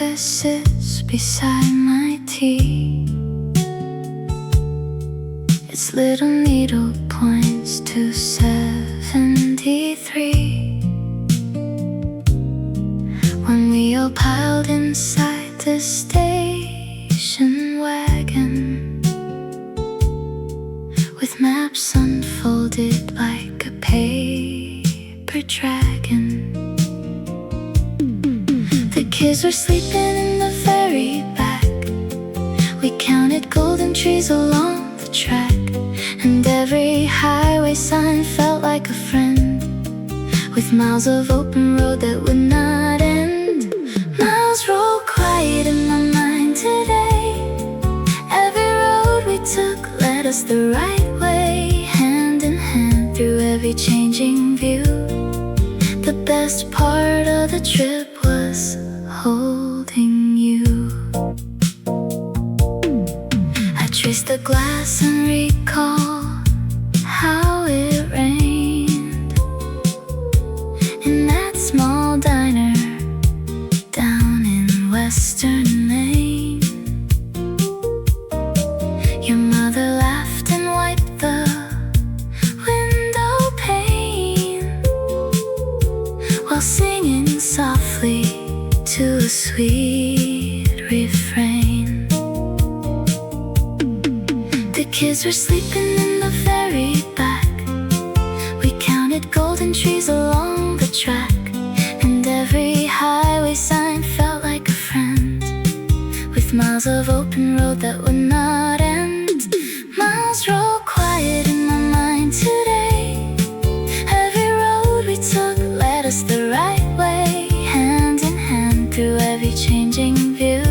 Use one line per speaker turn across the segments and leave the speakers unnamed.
compasses beside my tea. Its little needle points to 73. When we all piled inside the station wagon, with maps unfolded like a paper dragon. The kids were sleeping in the very back. We counted golden trees along the track, and every highway sign felt like a friend, with miles of open road that would not end. Miles roll quiet in my mind today. Every road we took led us the right way, hand in hand through every changing view. The best part of the trip was holding you. I trace the glass and recall how it rained in that small diner down in Western Maine. Your mother laughed and wiped the window pane while singing softly to a sweet refrain. The kids were sleeping in the very back. We counted golden trees along the track, and every highway sign felt like a friend, with miles of open road that would not end. Miles roll quiet in my mind today. Every road we took led us the right way, hand in hand through every changing view.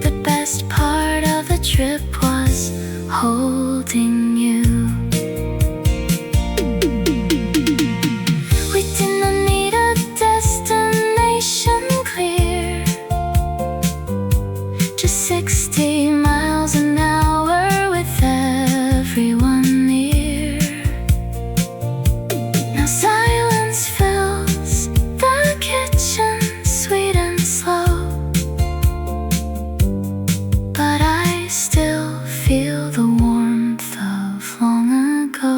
The best part of the trip was holding you. We did not need a destination clear, just 60 miles an hour with everyone near. Now silence fills the kitchen, sweet and slow, but I still feel the warmth of long ago.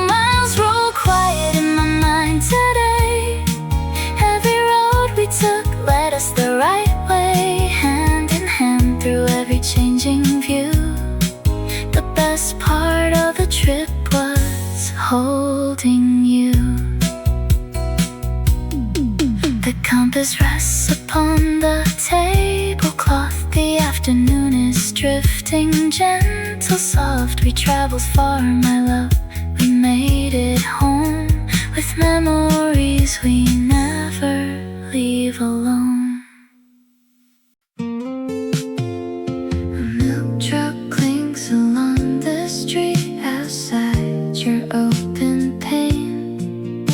Miles roll quiet in my mind today. Every road we took led us the right way, hand in hand through every changing view. The best part of the trip was holding you. The compass rests upon the tablecloth. The afternoon is drifting gentle, soft. We traveled far, my love. We made it home with memories we never leave alone. A milk truck clinks along the street outside your open pane.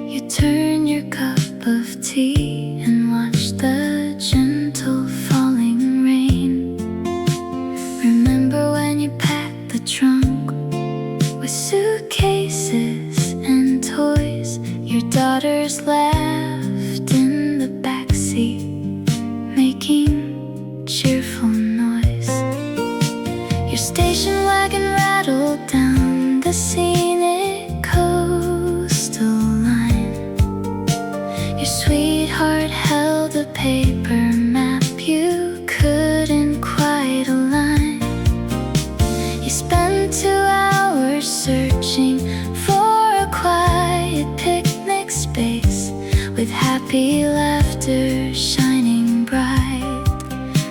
You turn your cup of tea and watch the gentle falling rain. Remember when you packed the trunk with suitcases and toys? Your daughters laughed in the backseat, making cheerful noise. Your station wagon rattled down the scenic coastal line. Your sweetheart held a paper map you couldn't quite align. You spent 2 hours searching for a quiet picnic space, with happy laughter shining bright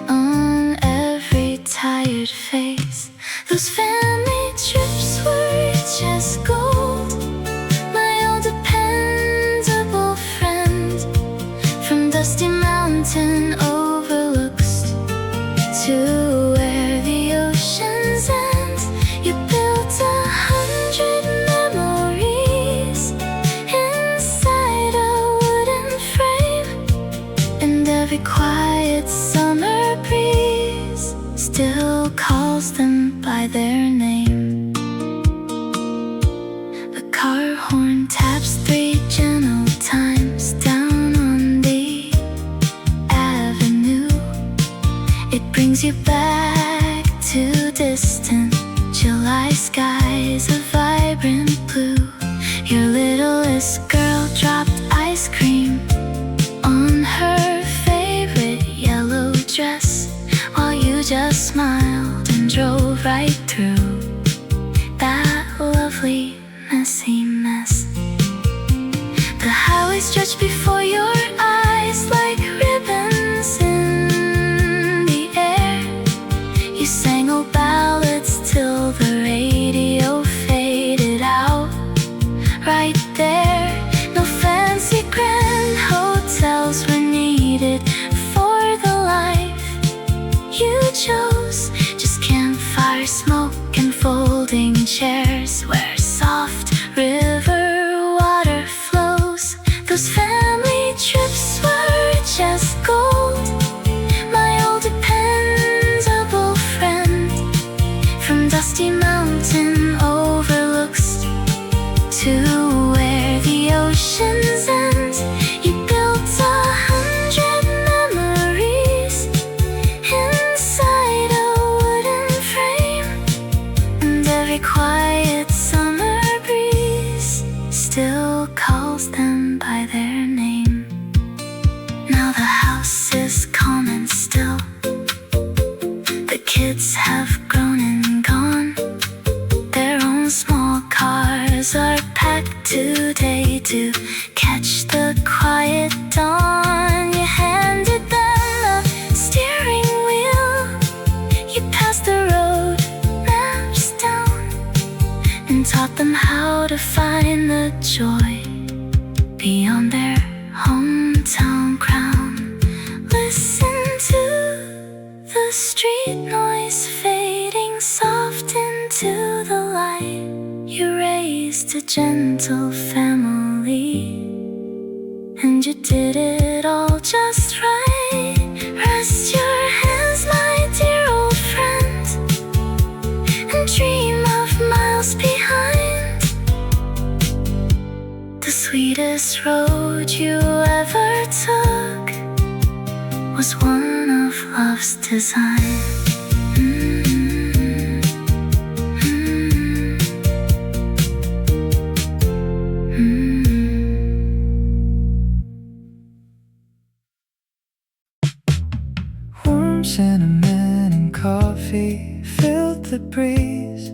on every tired face. Those family trips were just gold, my old dependable friend. From dusty mountain overlooks to where the oceans end, you built 100 memories inside a wooden frame, and every quiet summer breeze still calls them by their name. The car horn taps 3 gentle times down on brings you back to distant July skies, a vibrant blue. Your littlest girl dropped ice cream on her favorite yellow dress, while you just smiled and drove right through that lovely messy mess. The highway stretched before your eyes like ribbons in the air. You sang old ballads till the radio faded out. Right there, no fancy grand hotels were needed for the life you chose. Just campfire smoke and folding chairs where soft river water flows. Those family trips were just gold. My old dependable friend, from dusty mountain overlooks to where the oceans end, you built 100 memories inside a wooden frame. And every quiet summer breeze still calls them by their name. Now the house is calm and still. The kids have grown and gone. Their own small cars are packed today to catch the quiet dawn. You handed them a steering wheel. You passed the road maps down and taught them how to find the joy beyond their hometown crown. Listen to the street noise fading soft into the light. You raised a gentle family, and you did it all just right. Rest your hands, my dear old friend, and dream of miles behind. The sweetest road you ever took was one of love's design.
Warm cinnamon and coffee filled the breeze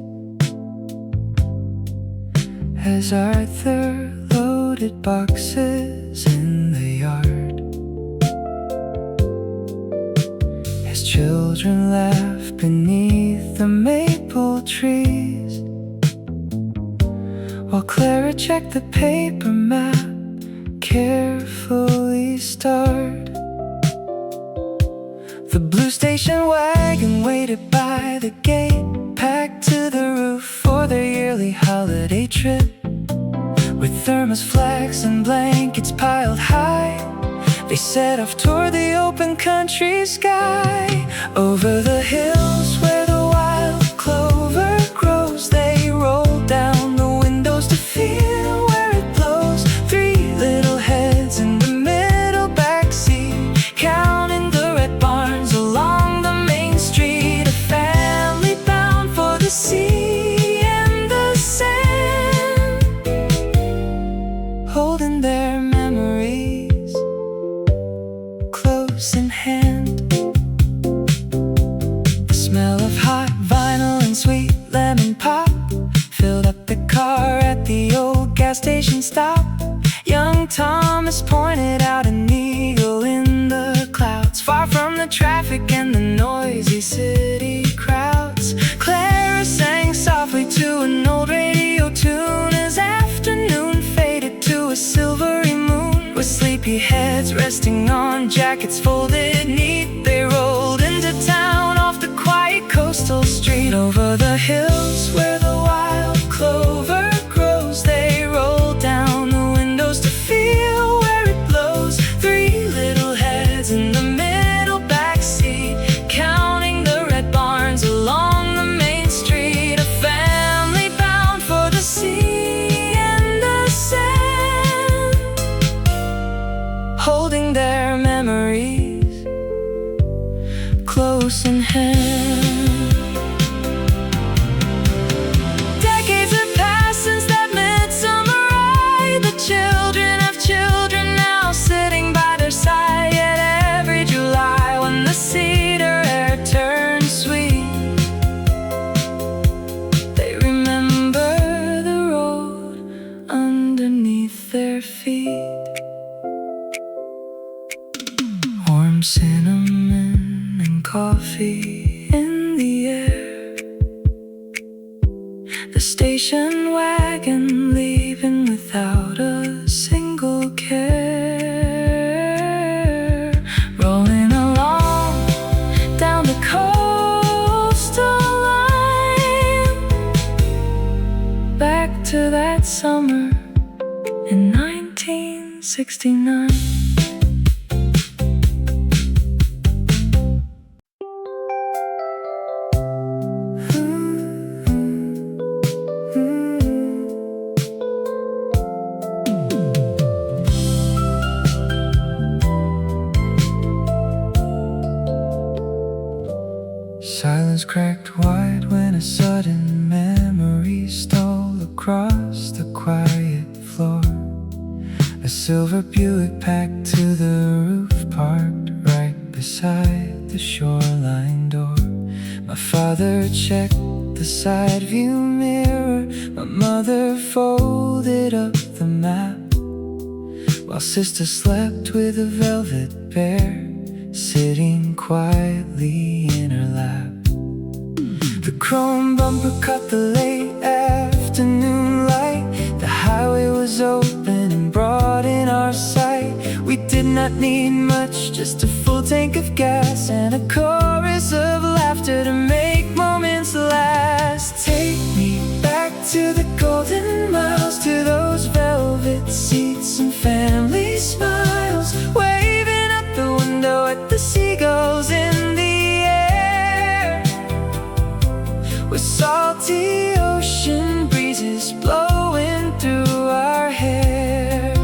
as Arthur loaded boxes in the yard. As children laughed beneath the maple trees, while Clara checked the paper map carefully starred. The blue station wagon waited by the gate, packed to the roof for their yearly holiday trip. With thermos flags and blankets piled high, they set off toward the open country sky. Over the hills where the wild clover grows, they rolled down the windows to feel where it blows. Three little heads in the middle backseat, counting the red barns along the main street. A family bound for the sea and the sand, holding their memories close in hand. The smell of hot vinyl and sweet lemon pop filled up the car at the old gas station stop. Young Thomas pointed out an eagle in the clouds, far from the traffic and the noisy city crowds. Clara sang softly to an old radio tune as afternoon faded to a silvery moon. With sleepy heads resting on jackets folded neat, they rolled into town off the quiet coastal street. Over the hills where the wild clover grows, they rolled down the windows to feel where it blows. Three little heads in the middle backseat, counting the red barns along the main street. A family bound for the sea and the sand, holding their memories close in hand. Decades have passed since that midsummer ride. The children of children now sitting by their side. Yet every July when the cedar air turns sweet, they remember the road underneath their feet. Warm cinnamon and coffee in the air. The station wagon leaving without a single care. Rolling along down the coastal line, back to that summer in 1969. Silence cracked wide when a sudden memory stole across the quiet floor. A silver Buick packed to the roof, parked right beside the shoreline door. My father checked the side view mirror. My mother folded up the map, while sister slept with a velvet bear sitting quietly in her lap. The chrome bumper caught the late afternoon light. The highway was open and broad in our sight. We did not need much, just a full tank of gas and a chorus of laughter to make moments last. Take me back to the golden miles, to those velvet seats and family smiles, waving out the window at the seagulls in the air, with salty ocean breezes blowing through our hair.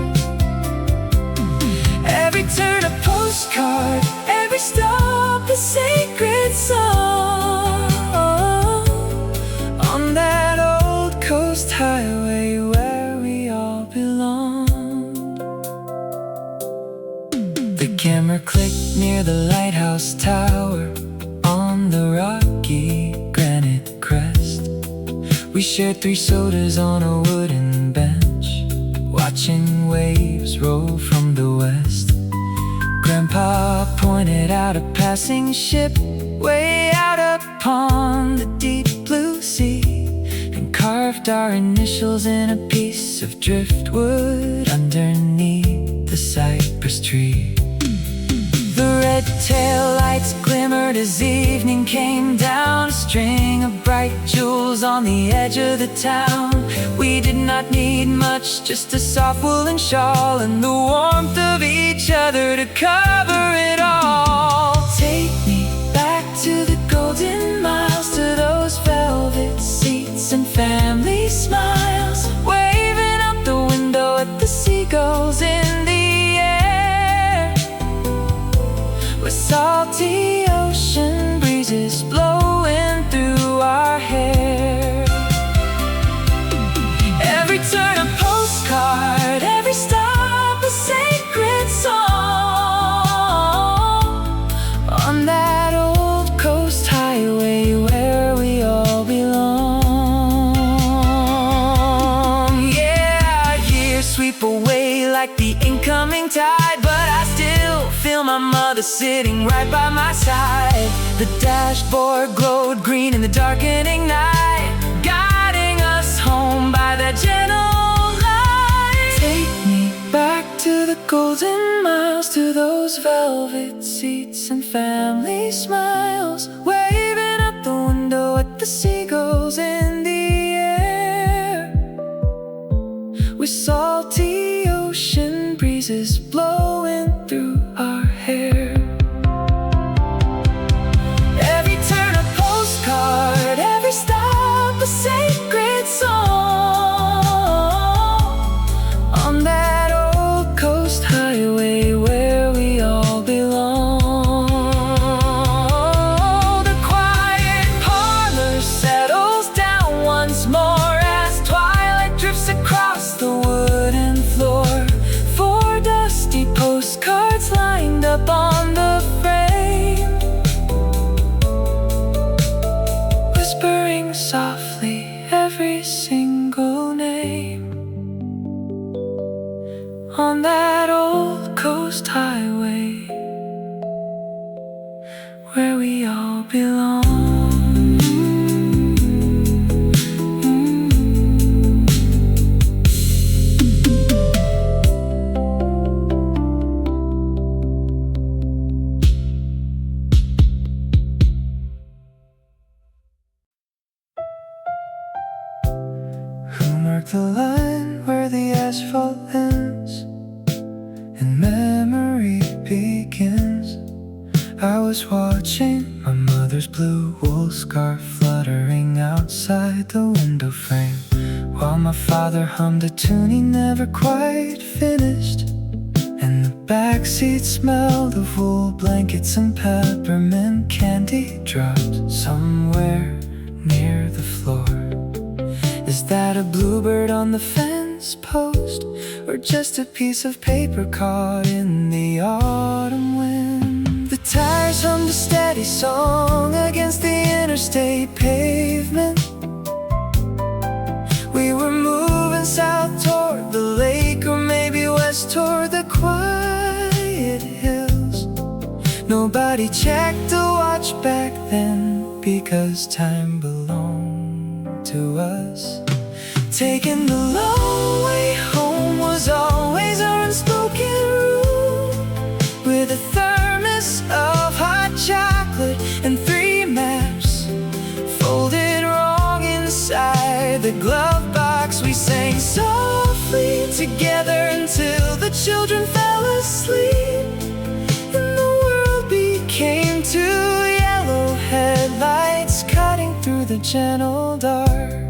Every turn a postcard, every stop a sacred song, on that old coast highway where we all belong. The camera clicked near the lighthouse tower on the rocky granite crest. We shared 3 sodas on a wooden bench, watching waves roll from the west. Grandpa pointed out a passing ship way out upon the deep blue sea, and carved our initials in a piece of driftwood underneath the cypress tree. The red tail lights glimmered as evening came down, a string of bright jewels on the edge of the town. We did not need much, just a soft woolen shawl and the warmth of each other to cover it all. Take me back to the golden miles, to those velvet seats and family smiles, waving out the window at the seagulls in the air, with salty ocean breezes blowing through our hair. Every turn a postcard, every stop a sacred song, on that old coast highway where we all belong. Yeah, our years sweep away like the incoming tide, but I still feel my mother sitting right by my side. The dashboard glowed green in the darkening night, guiding us home by that gentle light. Take me back to the golden miles, to those velvet seats and family smiles, waving out the window at the seagulls in the air, with salty ocean breezes blowing through our hair. Every turn a postcard, every stop a sacred song, on that old coast highway where we all belong. up on the frame, whispering softly every single name on that old coast highway where we all belong. Who marked the line where the asphalt ends and memory begins? I was watching my mother's blue wool scarf fluttering outside the window frame, while my father hummed a tune he never quite finished, and the backseat smelled of wool blankets and peppermint candy dropped somewhere near the floor. Is that a bluebird on the fence post, or just a piece of paper caught in the autumn wind? The tires hummed a steady song against the interstate pavement. We were moving south toward the lake, or maybe west toward the quiet hills. Nobody checked the watch back then, because time belonged to us. Taking the long way home was always our unspoken rule, with a thermos of hot chocolate and 3 maps folded wrong inside the glove box. We sang softly together until the children fell asleep, and the world became 2 yellow headlights cutting through the gentle dark.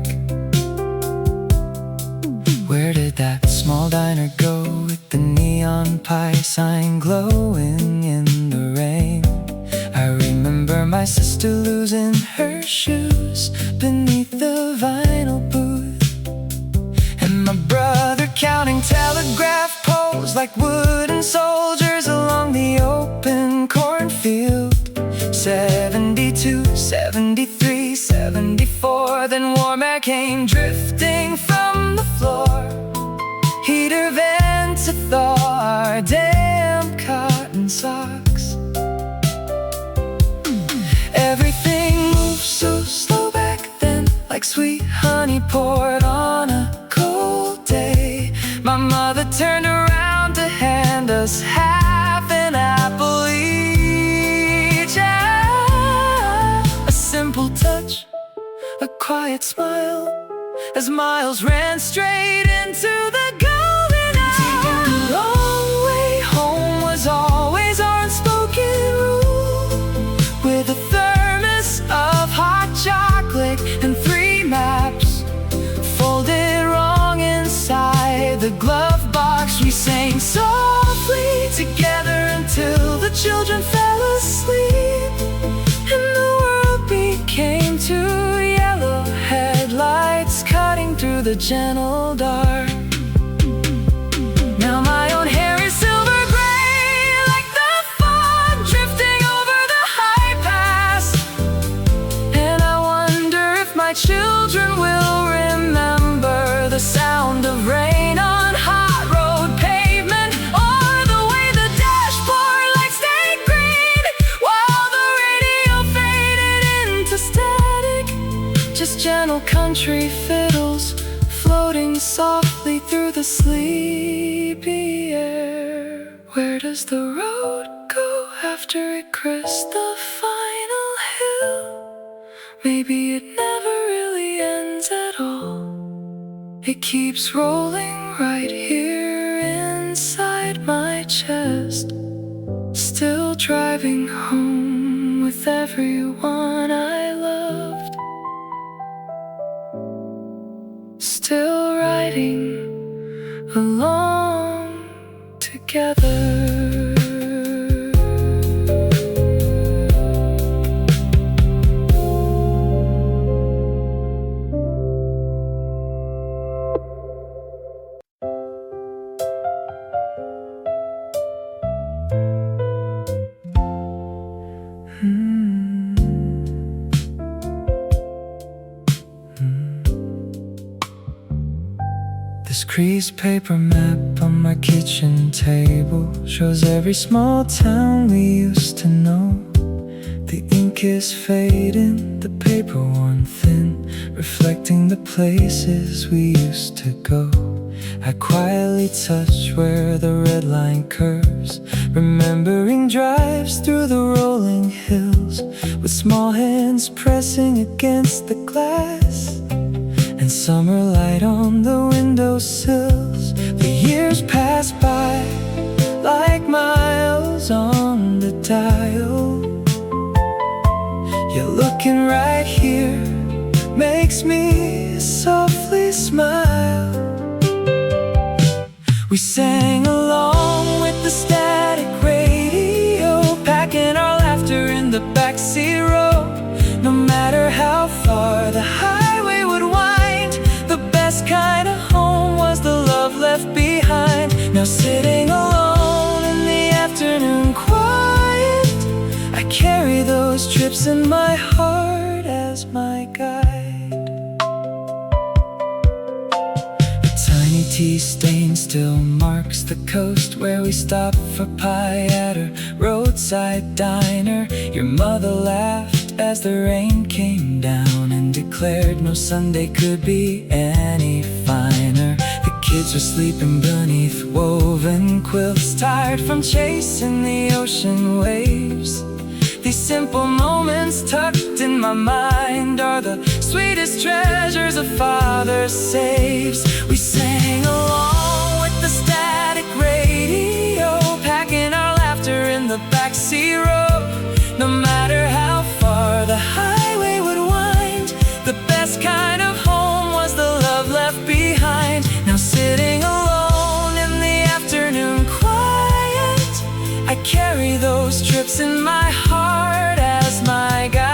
Where did that small diner go with the neon pie sign glowing in the rain? I remember my sister losing her shoes beneath the vinyl booth, and my brother counting telegraph poles like wooden soldiers along the open cornfield. 72, 73, 74, then warm air came drifting from the floor. Heater vents to thaw our damp cotton socks. Everything moved so slow back then, like sweet honey poured on a cold day. My mother turned around to hand us half an apple each. A simple touch, a quiet smile, as miles ran straight into the golden hour. The long way home was always our unspoken rule, with a thermos of hot chocolate and 3 maps folded wrong inside the glove box. We sang softly together until the children fell asleep, and the world became 2 yellow headlights cutting through the gentle dark. Now my own hair is silver gray, like the fog drifting over the high pass, and I wonder if my children will remember the sound of rain on hot road pavement, or the way the dashboard lights stayed green while the radio faded into static. Just gentle country fiddles floating softly through the sleepy air. Where does the road go after it crests the final hill? Maybe it never really ends at all. It keeps rolling right here inside my chest, still driving home with everyone I loved, still riding along together. This creased paper map on my kitchen table shows every small town we used to know. The ink is fading, the paper worn thin, reflecting the places we used to go. I quietly touch where the red line curves, remembering drives through the rolling hills, with small hands pressing against the glass, and summer light on the windowsills. The years pass by like miles on the dial. You're looking right here, makes me softly smile. We sang along with the static radio, packing our laughter in the backseat row. No matter how far the highway would wind, the best kind of home was the love left behind. Now sitting alone in the afternoon quiet, I carry those trips in my heart as my guide. A tea stain still marks the coast where we stopped for pie at her roadside diner. Your mother laughed as the rain came down and declared no Sunday could be any finer. The kids were sleeping beneath woven quilts, tired from chasing the ocean waves. These simple moments tucked in my mind are the sweetest treasures a father saves. We sang along with the static radio, packing our laughter in the backseat row. No matter how far the highway would wind, the best kind of home was the love left behind. Now sitting alone in the afternoon quiet, I carry those trips in my heart as my guide.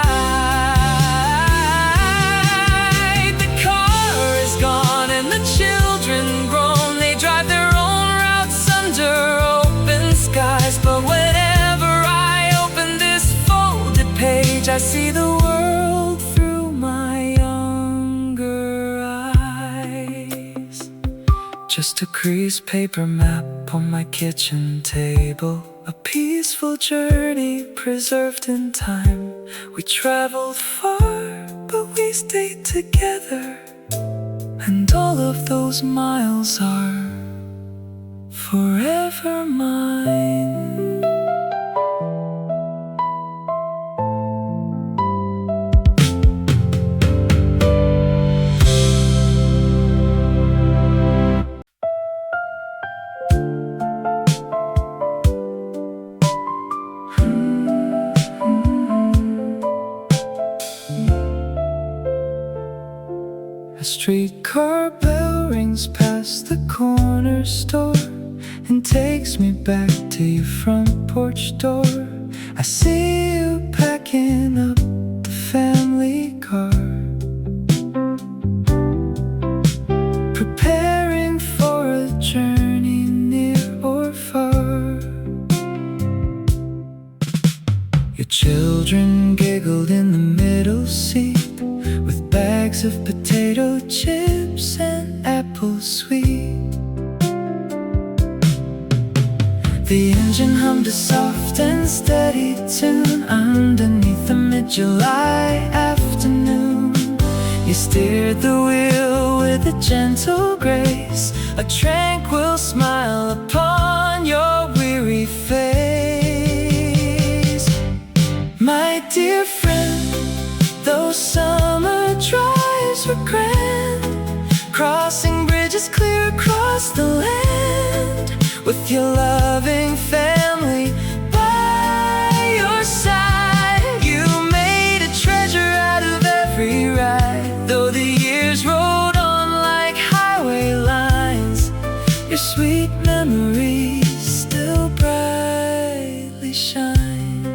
The car is gone and the children grown, they drive their own routes under open skies. But whenever I open this folded page, I see the world through my younger eyes. Just a creased paper map on my kitchen table, a peaceful journey preserved in time. We traveled far, but we stayed together, and all of those miles are forever mine. A streetcar bell rings past the corner store and takes me back to your front porch door. I see you packing up the family car, preparing for a journey near or far. Your children giggled in the middle seat with bags of potato chips and apple sweet. The engine hummed a soft and steady tune underneath the mid-July afternoon. You steered the wheel with a gentle grace, a tranquil smile upon your weary face. My dear friend, those summer drives were grand, crossing bridges clear across the land, with your loving family by your side. You made a treasure out of every ride, though the years rolled on like highway lines. Your sweet memories still brightly shine.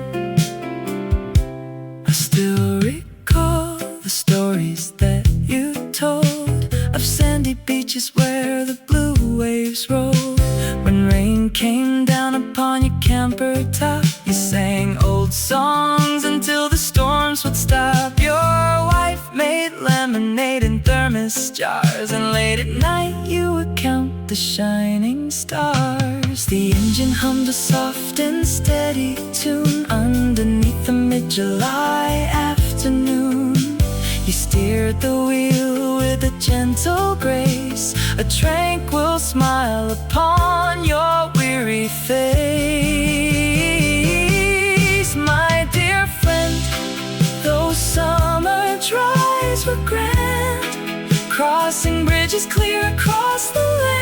I still recall the stories that you told of sandy beaches where the blue waves rolled. When rain came down upon your camper top, you sang old songs until the storms would stop. Your wife made lemonade in thermos jars, and late at night you would the shining stars. The engine hummed a soft and steady tune underneath the mid-July afternoon. You steered the wheel with a gentle grace, a tranquil smile upon your weary face. My dear friend, those summer drives were grand, crossing bridges clear across the land,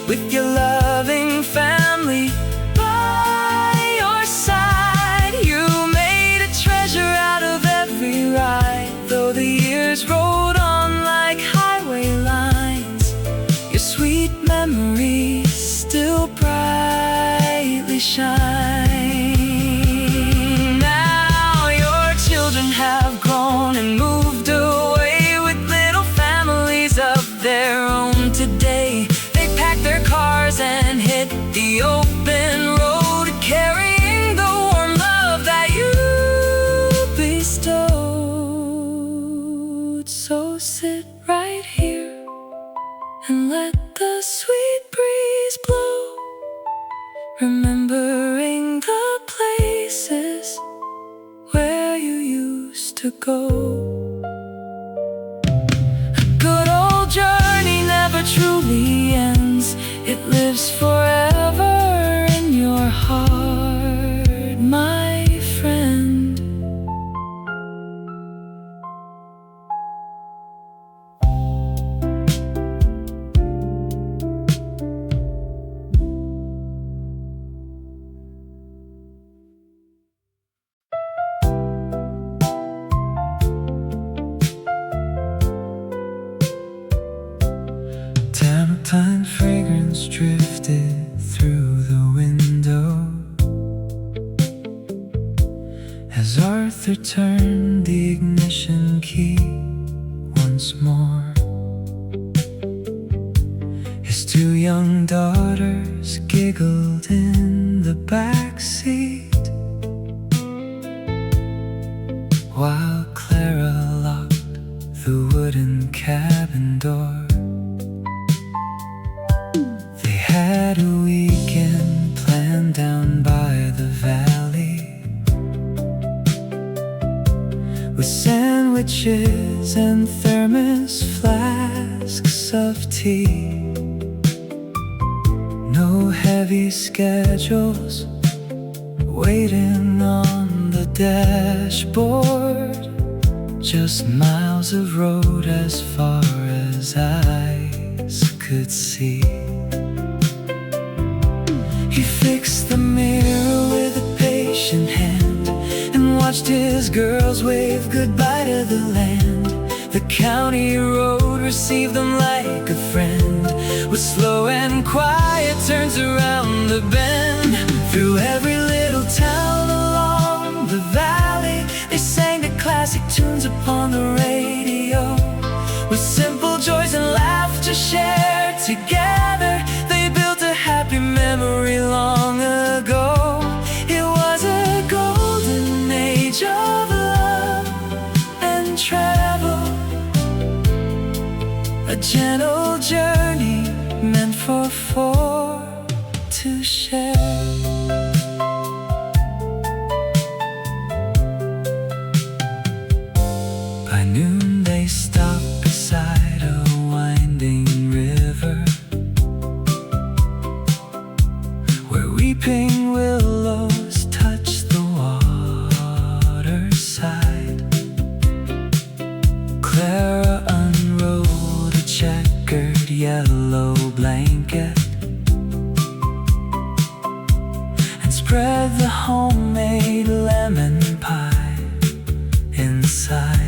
with your loving family by your side. You made a treasure out of every ride, though the years rolled on like highway lines. Your sweet memories still brightly shine. Now your children have grown and moved away with little families of their own today. They packed their cars and hit the open road, carrying the warm love that you bestowed. So sit right here and let the sweet breeze blow, remembering the places where you used to go. A good old journey never truly ends. It lives forever in your heart, my friend. Pine fragrance drifted through the window as Arthur turned the ignition key once more. His two young daughters giggled in the back seat, while Clara locked the wooden cabin door. Had a weekend planned down by the valley, with sandwiches and thermos flasks of tea. No heavy schedules waiting on the dashboard, just miles of road as far as eyes could see. He fixed the mirror with a patient hand and watched his girls wave goodbye to the land. The county road received them like a friend, with slow and quiet turns around the bend. Through every little town along the valley, they sang the classic tunes upon the radio, with simple joys and laughter shared together. They built a happy memory long ago. It was a golden age of love and travel, a gentle journey meant for four to share. By noon they stopped beside a winding river, where weeping willows touch the water's side. Clara unrolled a checkered yellow blanket and spread the homemade lemon pie inside.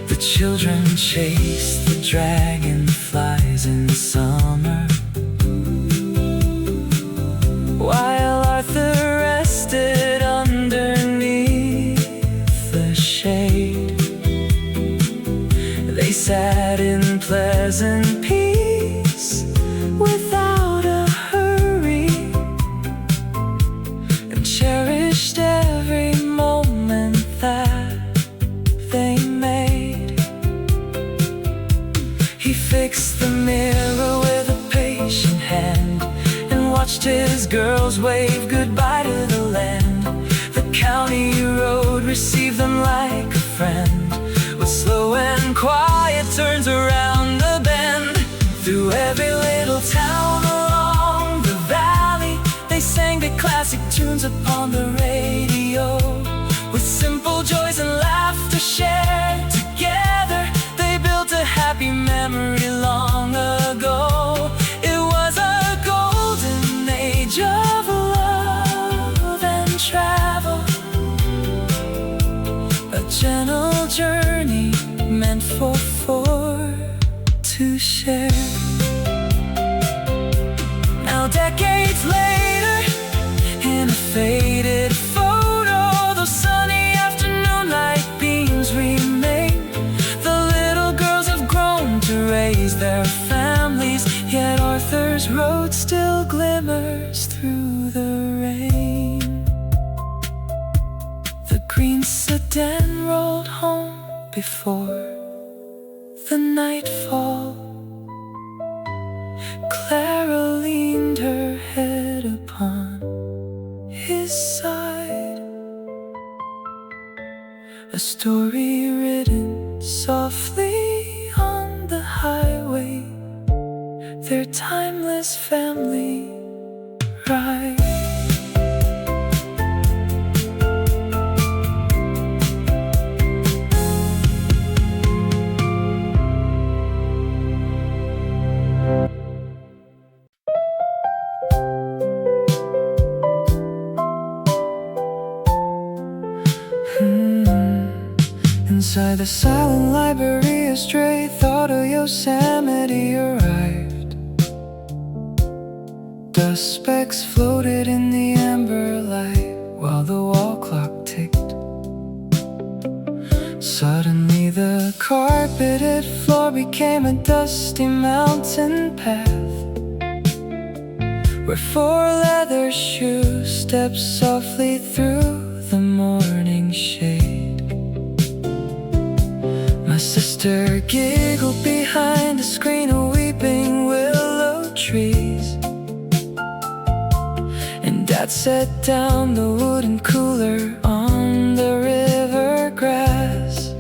The children chased the dragonflies in summer, while Arthur rested underneath the shade. They sat in pleasant peace without a hurry, and cherished every moment that they made. He fixed girls waved goodbye to the land. The county road received them like a friend. With slow and quiet turns around the bend. Through every little town along the valley, they sang the classic tunes upon the radio. With simple joys and laughter shared together, they built a happy memory long ago. It was a golden age of love and travel, a gentle journey meant for four to share. Now decades later, in a faded photo, those sunny afternoon light beams remain. The little girls have grown to raise their families, yet Arthur's road still glimmers through the rain. The green sedan rolled home before the nightfall. Clara leaned her head upon his side, a story written softly on the highway, their timeless family ride. Inside the silent library, a stray thought of Yosemite arrived. Dust specks floated in the amber light while the wall clock ticked. Suddenly the carpeted floor became a dusty mountain path, where four leather shoes stepped softly through the morning shade. My sister giggled behind a screen of weeping willow trees, and Dad set down the wooden cooler on the river grass.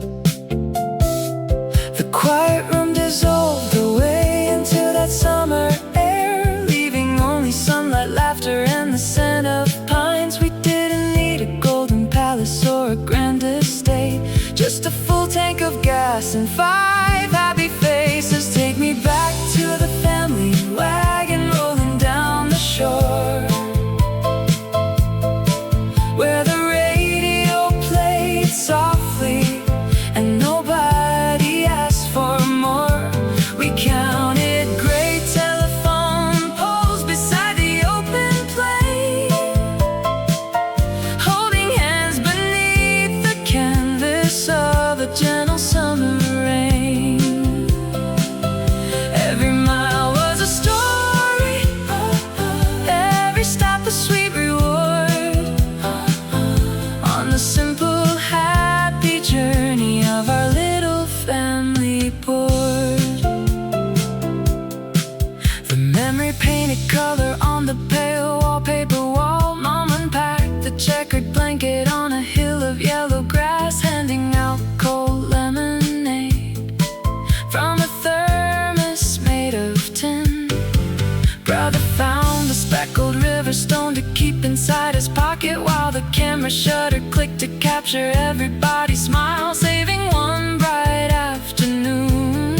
The quiet room dissolved away into that summer air, leaving only sunlight, laughter, and the scent of pines. We didn't need a golden palace or a grand estate, just a full tank of gas and 5 happy faces. Take me back to the family wagon rolling down the shore, where the radio played softly and nobody asked for more. We counted gray telephone poles beside the open plate, holding hands beneath the canvas of a gentle summer rain. Every mile was a story, every stop a sweet reward, on the simple happy journey of our little family board. The memory painted color on the pale wallpaper wall. Mom unpacked the checkered blanket on a hill of yellow grass, handing out cold lemonade from a thermos made of tin. Brother found a speckled river stone to keep inside his pocket, while the camera shutter clicked to capture everybody's smile, saving one bright afternoon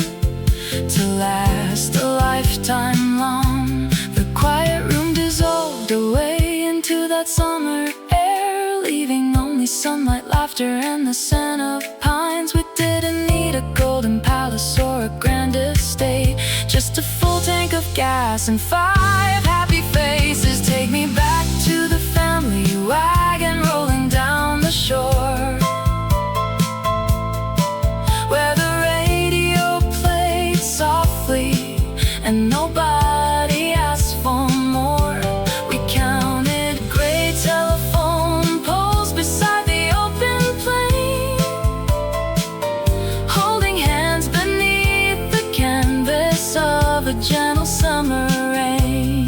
to last a lifetime long. The quiet room dissolved away into that summer air, leaving only sunlight, laughter, and the scent of pines. We didn't need a golden palace or a grand estate, just a full tank of gas and 5 happy faces. Take me back to the family wagon rolling down the shore, where the radio played softly and nobody asked for more. We counted gray telephone poles beside the open plain, holding hands beneath the canvas of a gentle summer rain.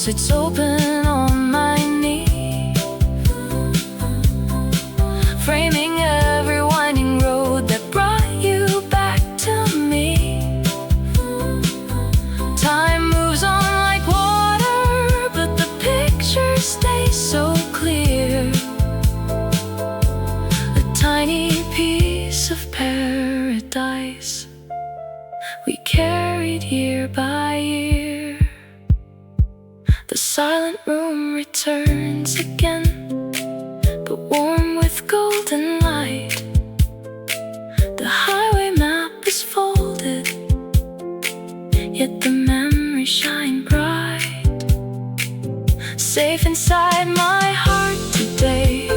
faucets open on my knee, framing every winding road that brought you back to me. Time moves on like water, but the picture stays so clear. A tiny piece of paradise we carried year by year. The silent room returns again, but warm with golden light. The highway map is folded, yet the memories shine bright. Safe inside my heart today,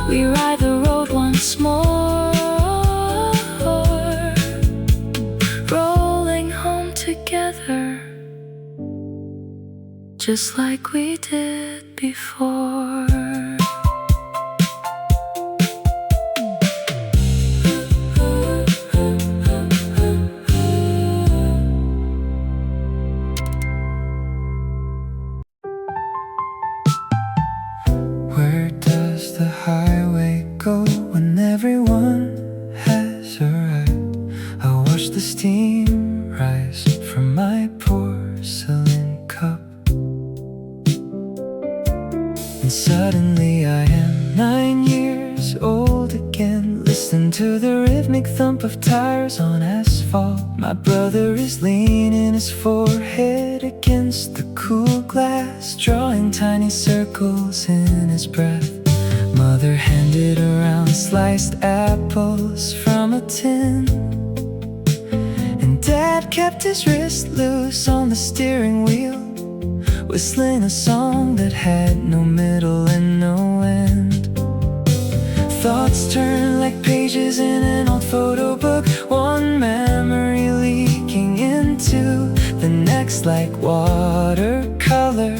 we ride the road once more, rolling home together, just like we did before.
Where does the highway go when everyone has arrived? I watch the steam rise from my porcelain cup, and suddenly I am 9 years old again, listening to the rhythmic thump of tires on asphalt. My brother is leaning his forehead against the cool glass, drawing tiny circles in his breath. Mother handed around sliced apples from a tin, and Dad kept his wrist loose on the steering wheel, whistling a song that had no middle and no end. Thoughts turn like pages in an old photo book, one memory leaking into the next like watercolor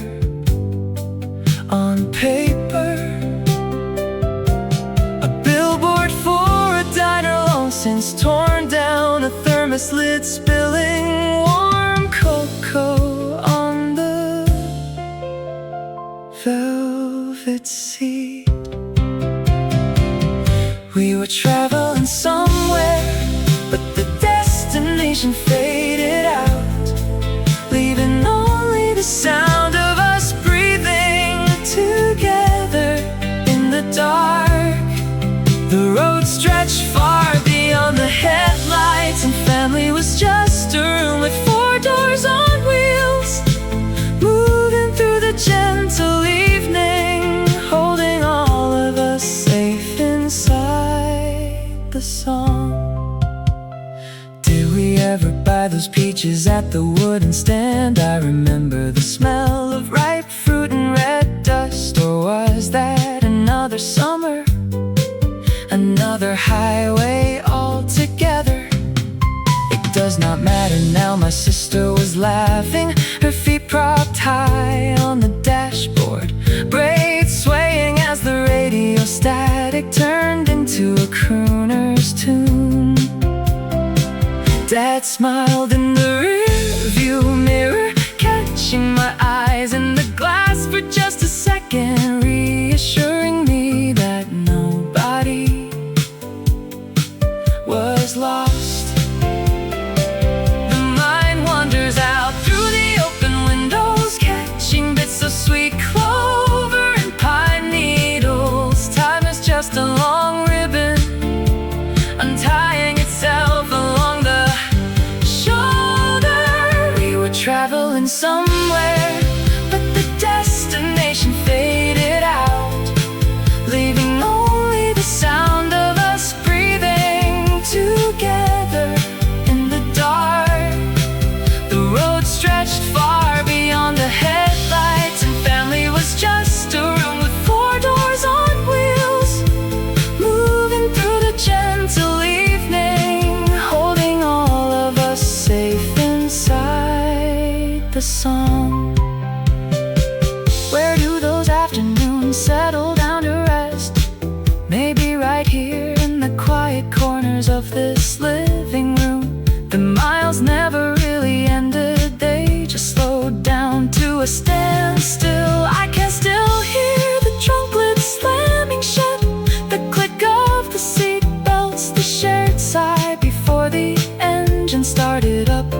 on paper. A billboard for a diner long since torn down, a thermos lid spilling warm cocoa on the velvet seat. We were traveling somewhere, but the destination faded out, leaving only the sound of us breathing together in the dark. The road stretched far beyond the headlights, and family was just a room with 4 doors on wheels, moving through the gentle evening, holding all of us safe inside the song. Did we ever buy those peaches at the wooden stand? I remember the smell of ripe fruit and red dust. Or was that another summer, another highway altogether? It does not matter now, my sister was laughing, her feet propped high on the dashboard, braids swaying as the radio static turned into a crooner's tune. Dad smiled in the rearview mirror, catching my eyes in the glass for just a second, reassuring me that nobody was lost. The mind wanders out through the open windows, catching bits of sweet clover and pine needles. Time is just a long ribbon, untying itself along the shoulder. We were traveling somewhere, but the destination faded out, leaving only the sound of us breathing together in the dark. The road stretched far beyond the headlights, and family was just a room with 4 doors on wheels, moving through the gentle evening, holding all of us safe inside the song. Where do those afternoons settle down to rest? Maybe right here in the quiet corners of this living room. The miles never really ended, they just slowed down to a standstill. it up,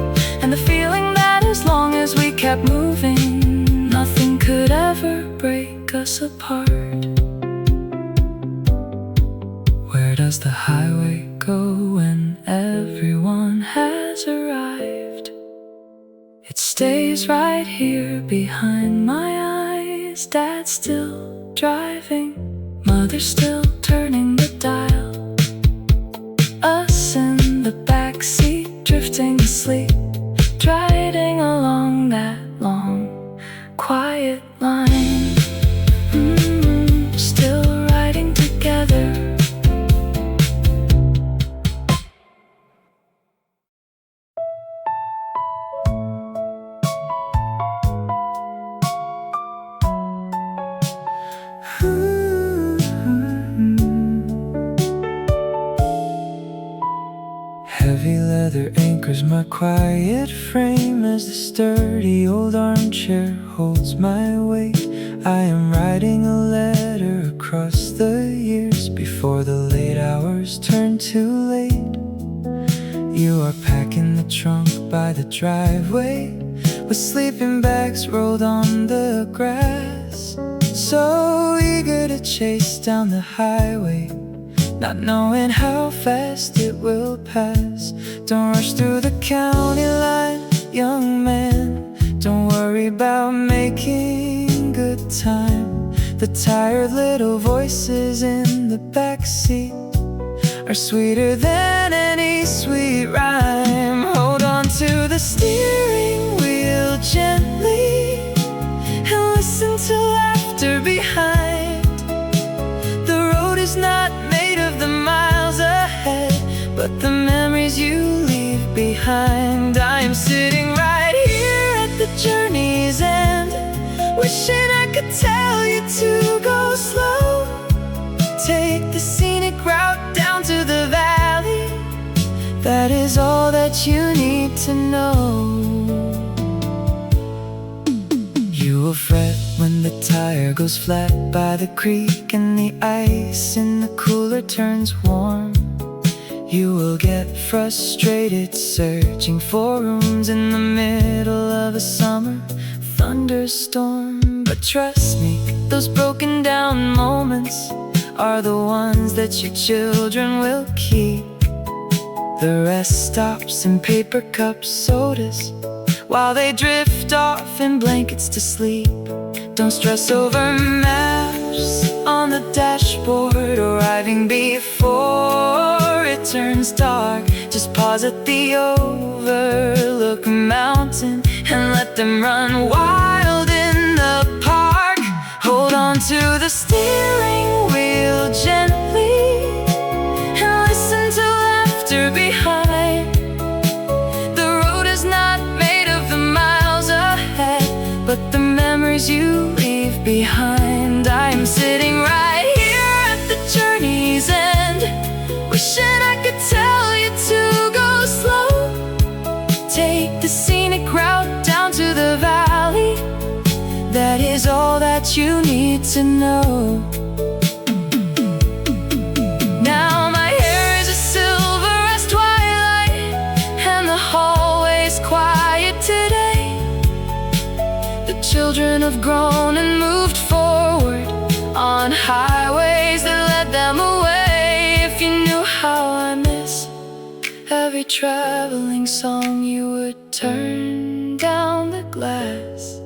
and the feeling that as long as we kept moving, nothing could ever break us apart. Where does the highway go when everyone has arrived? It stays right here behind my eyes. Dad's still driving, Mother's still turning the dial. Us in the backseat, drifting asleep, driving along that long, quiet line. Still riding together. Heavy leather anchors my quiet frame as the sturdy old armchair holds my weight. I am writing a letter across the years before the late hours turn too late. You are packing the trunk by the driveway with sleeping bags rolled on the grass, so eager to chase down the highway, not knowing how fast it will pass. Don't rush through the county line, young man. Don't worry about making good time. The tired little voices in the backseat are sweeter than any sweet rhyme. Hold on to the steering wheel gently and listen to laughter behind. The road is not the miles ahead, but the memories you leave behind. I am sitting right here at the journey's end, wishing I could tell you to go slow. Take the scenic route down to the valley. That is all that you need to know. You will fret when the tire goes flat by the creek and the ice in the cooler turns warm. You will get frustrated searching for rooms in the middle of a summer thunderstorm. But trust me, those broken down moments are the ones that your children will keep. The rest stops in paper cups, sodas, while they drift off in blankets to sleep. Don't stress over maps on the dashboard, arriving before it turns dark. Just pause at the overlook mountain and let them run wild in the park. Hold on to the steering wheel gently and listen to laughter behind. The road is not made of the miles ahead, but the memories you leave behind. I am sitting right here at the journey's end, wishing I could tell you to go slow. Take the scenic route down to the valley. That is all that you need to know. Now my hair is as silver as twilight, and the hallway's quiet today. The children have grown and moved forward on highways that led them away. If you knew how I miss every traveling song, you would turn down the glass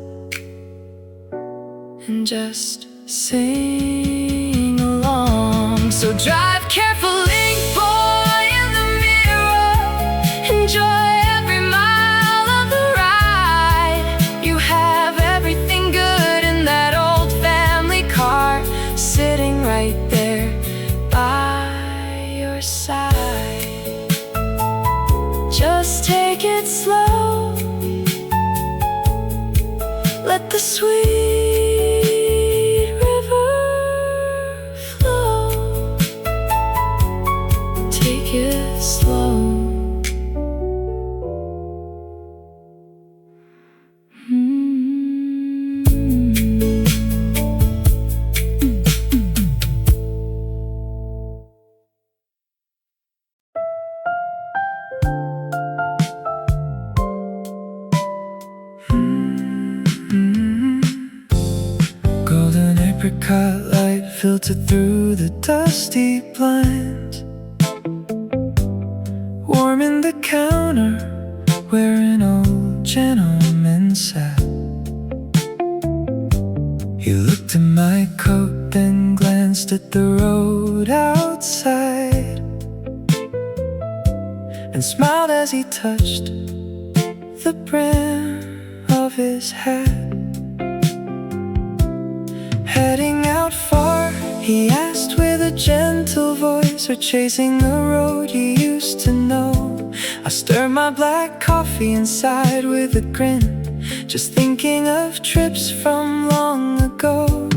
and just sing along. So drive carefully, boy, in the mirror. Enjoy every mile of the ride. You have everything good in that old family car, sitting right there by your side. Just take it slow. Let the sweet apricot light filtered through the dusty blinds, warming the counter where an old gentleman sat. He looked at my coat, then glanced at the road outside, and smiled as he touched the brim of his hat. Heading out far, he asked with a gentle voice, or chasing a road you used to know. I stirred my black coffee inside with a grin, just thinking of trips from long ago.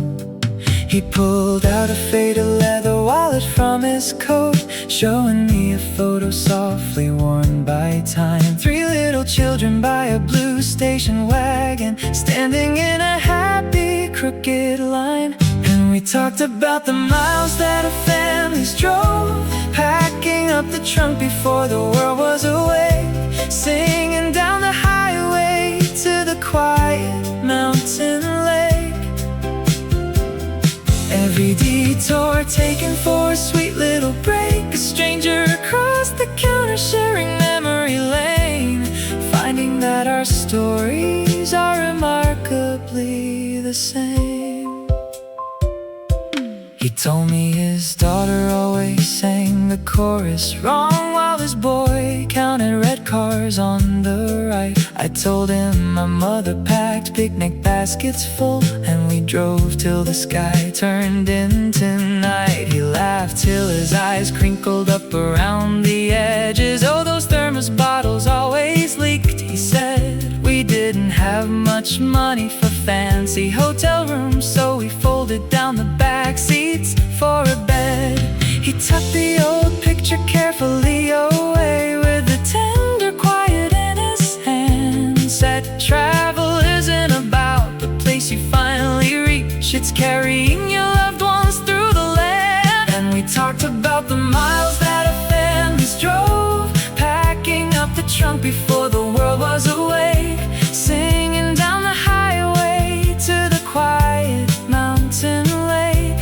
He pulled out a faded leather wallet from his coat, showing me a photo softly worn by time. 3 little children by a blue station wagon, standing in a happy crooked line. And we talked about the miles that our families drove, packing up the trunk before the world was awake, singing down the highway to the quiet mountain lake. Every detour taken for a sweet little break, a stranger across the counter sharing memory lane, finding that our stories are remarkably the same. He told me his daughter always sang the chorus wrong, while his boy counted red cars on the right. I told him my mother packed picnic baskets full, and we drove till the sky turned into night. He laughed till his eyes crinkled up around the edges. Oh, those thermos bottles always leaked, he said. We didn't have much money for fancy hotel rooms, so we folded down the back seats for a bed. He tucked the old picture carefully away with a tender quiet in his hand. Said travel isn't about the place you finally reach, it's carrying your loved ones through the land. And we talked about the miles that our families drove, packing up the trunk before the world was awake, singing down the highway to the quiet mountain lake.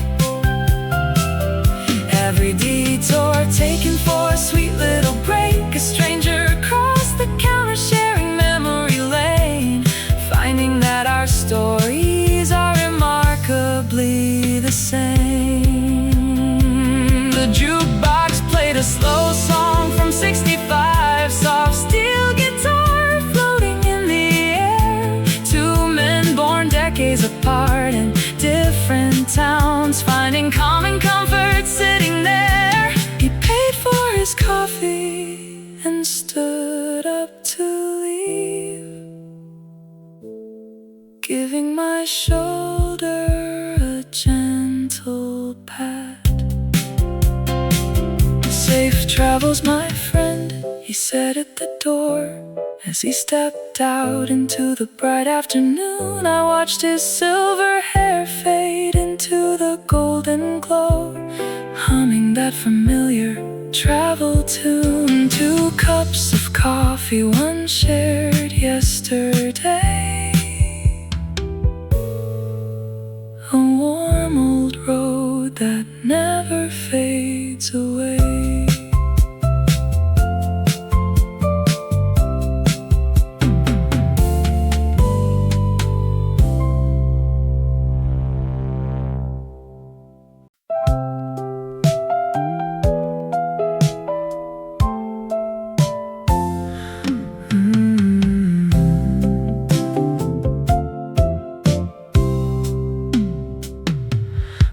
Every detour taken for a sweet little break, a stranger across the counter sharing memory lane, finding that our stories are remarkably the same. The jukebox played a slow song from 65, soft steel guitar floating in the air. 2 men born decades apart in different towns, finding common comfort sitting there. He paid for his coffee and stood up to leave, giving my shoulder a gentle pat. Safe travels, my friend, he said at the door, as he stepped out into the bright afternoon. I watched his silver hair fade into the golden glow, humming that familiar travel tune. 2 cups of coffee, one shared yesterday, a warm old road that never fades away.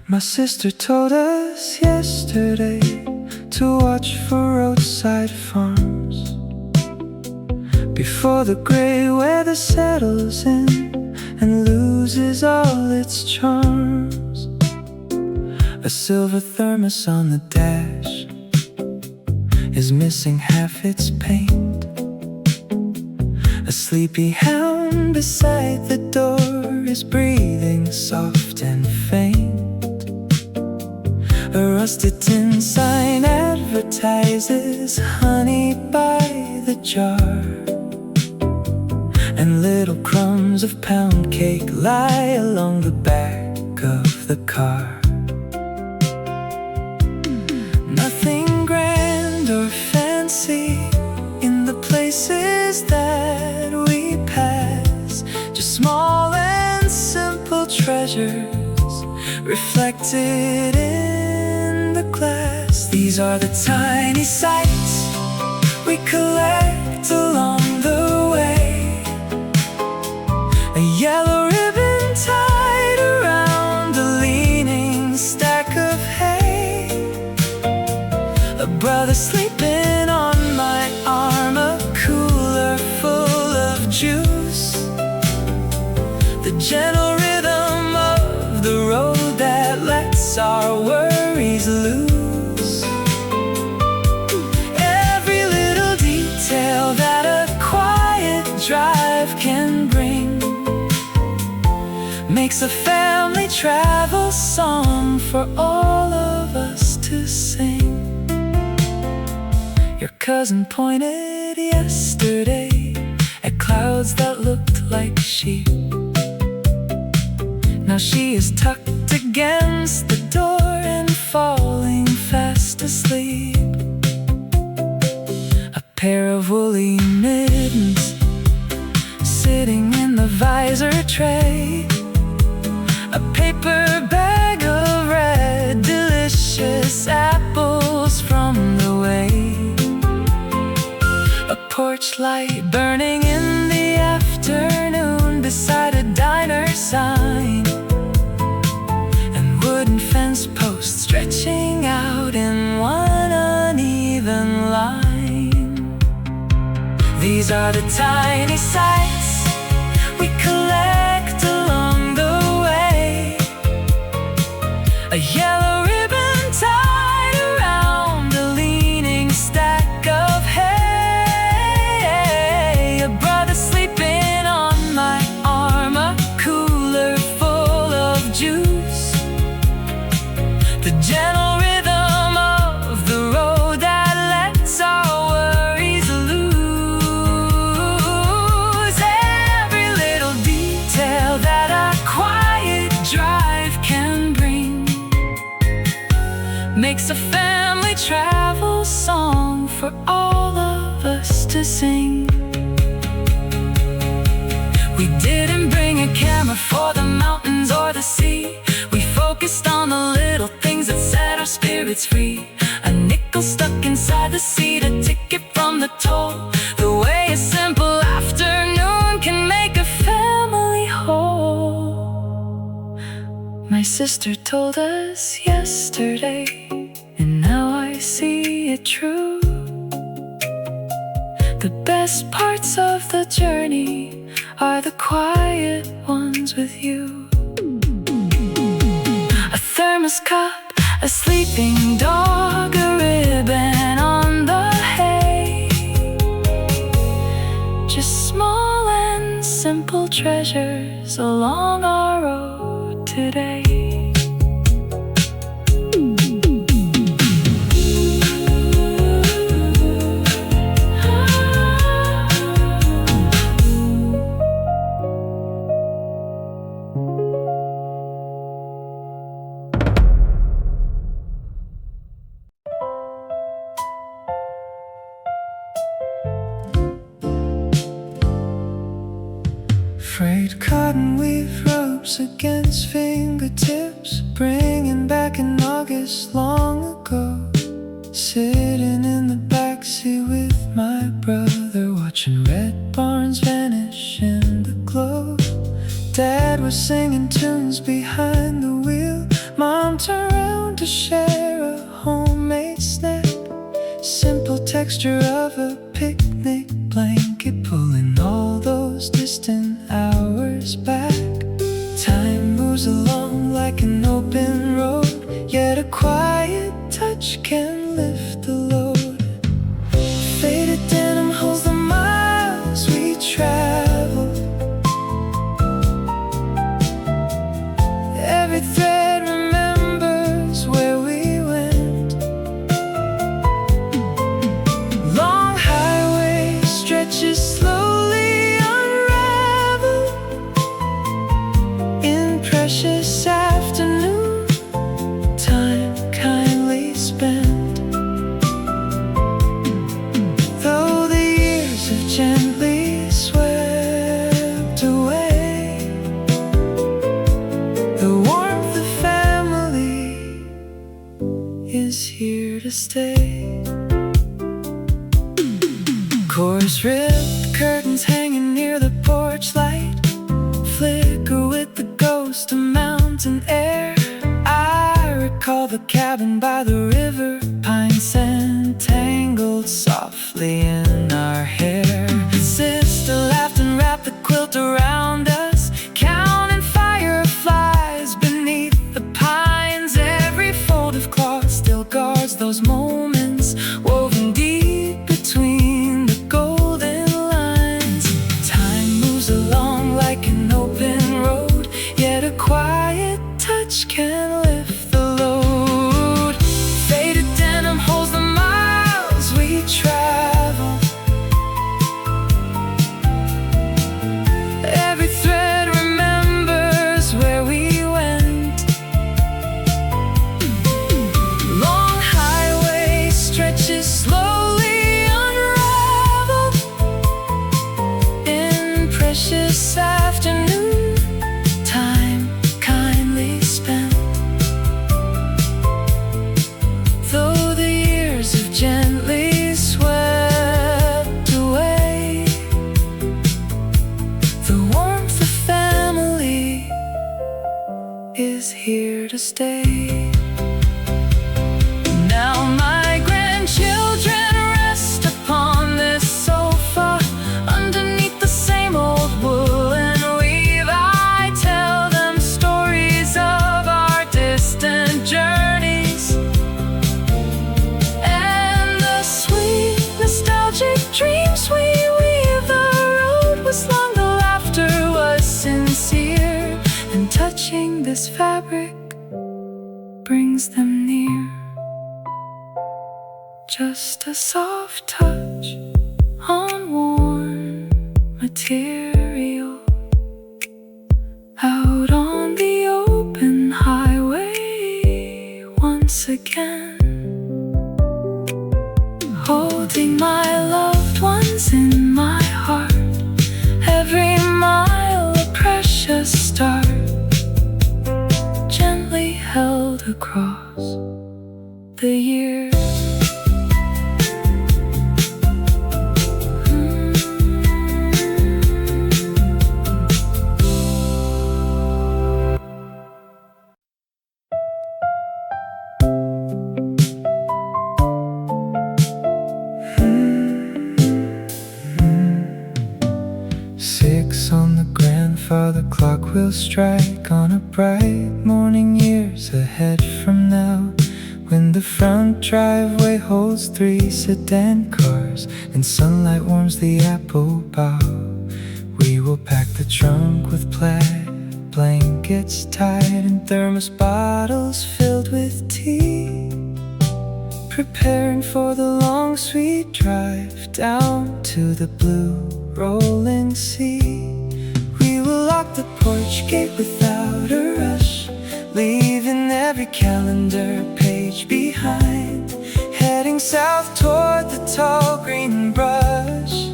My sister told us yesterday to watch for roadside farms before the gray weather settles in and loses all its charms. A silver thermos on the dash is missing half its paint. A sleepy hound beside the door is breathing soft and faint. A rusted tin sign advertises honey by the jar, and little crumbs of pound cake lie along the back of the the car. Nothing grand or fancy in the places that we pass, just small and simple treasures reflected in the glass. These are the tiny sights we collect along the way. A yellow ribbon tied around a leaning stack of hay, a brother sleeping on my arm, a cooler full of juice, the gentle rhythm of the road that lets our worries loose. Every little detail that a quiet drive can bring makes a family travel song for all of us to sing. Your cousin pointed yesterday at clouds that looked like sheep. Now she is tucked against the door and falling fast asleep. A pair of woolly mittens sitting in the visor tray, a paper bag of red delicious apples from the way, a porch light burning in the afternoon beside a diner sign, and wooden fence posts stretching out in one uneven line. These are the tiny sights we collect along the way. A yellow ribbon tied around a leaning stack of hay, a brother sleeping on my arm, a cooler full of juice, the gentle rhythm of the road that lets our worries lose. Every little detail that a quiet drive can bring makes a family travel song for all of us to sing. We didn't bring a camera for the mountains or the sea. We focused on the little things that set our spirits free. A nickel stuck inside the seat, a ticket from the toll. The way a simple afternoon can make a family whole. My sister told us yesterday, and now I see it true. The best parts of the journey are the quiet ones with you. A thermos cup, a sleeping dog, a ribbon on the hay, just small and simple treasures along our road today. Frayed cotton weave ropes against fingertips, bringing back an August long ago. Sitting in the backseat with my brother, watching red barns vanish in the glow. Dad was singing tunes behind the wheel. Mom turned around to share a homemade snack. Simple texture of a picnic blanket, pulling all those distant hours back. Time moves along like an open road, yet a quiet touch can lift the load. Faded denim holds the miles we travel. Every thread remembers where we went. Long highway stretches slowly unravel, There's ripped curtains hanging near the porch light, flicker with the ghost of mountain air. I recall the cabin by the river, pine scent tangled softly in our hair. Sister laughed and wrapped the quilt around us, counting fireflies beneath the pines. Every fold of cloth still guards those moments, woven deep between the golden lines. Time moves along like an open road, yet a quiet touch can lift the load. Faded denim holds the miles we travel. Every thread remembers where we went. Long highway stretches slowly unraveled in precious afternoon time kindly spent. Though the years have gently swept away, the warmth of family is here to stay. Now my grandchildren rest upon this sofa, underneath the same old woolen weave. I tell them stories of our distant journeys and the sweet nostalgic dreams we weave. The road was long, the laughter was sincere, and touching this fabric brings them near. Just a soft touch on warm material, out on the open highway once again. Holding my loved ones in my heart, every mile a precious start, gently held across the years. Six on the grandfather clock will strike on a bright morning years ahead from now, when the front driveway holds 3 sedan cars and sunlight warms the apple bough. We will pack the trunk with plaid blankets tied and thermos bottles filled with tea, preparing for the long sweet drive down to the blue rolling sea. We will lock the porch gate without a rush, leaving every calendar page behind, heading south toward the tall green brush,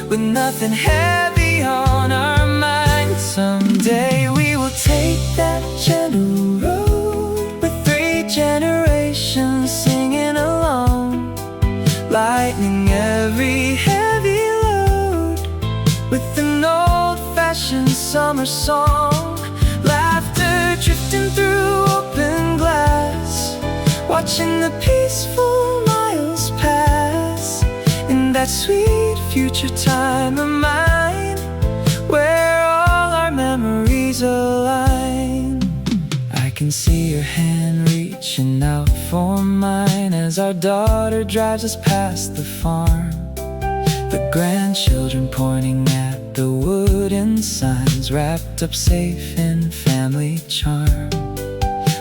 with nothing heavy on our minds. Someday we will take that gentle road, with 3 generations singing along, lightening every heavy load with an old-fashioned summer song. Laughter drifting through open glass, watching the peaceful miles pass, in that sweet future time of mine, where all our memories align. I can see your hand reaching out for mine as our daughter drives us past the farm, the grandchildren pointing at the wooden signs, wrapped up safe in family charm.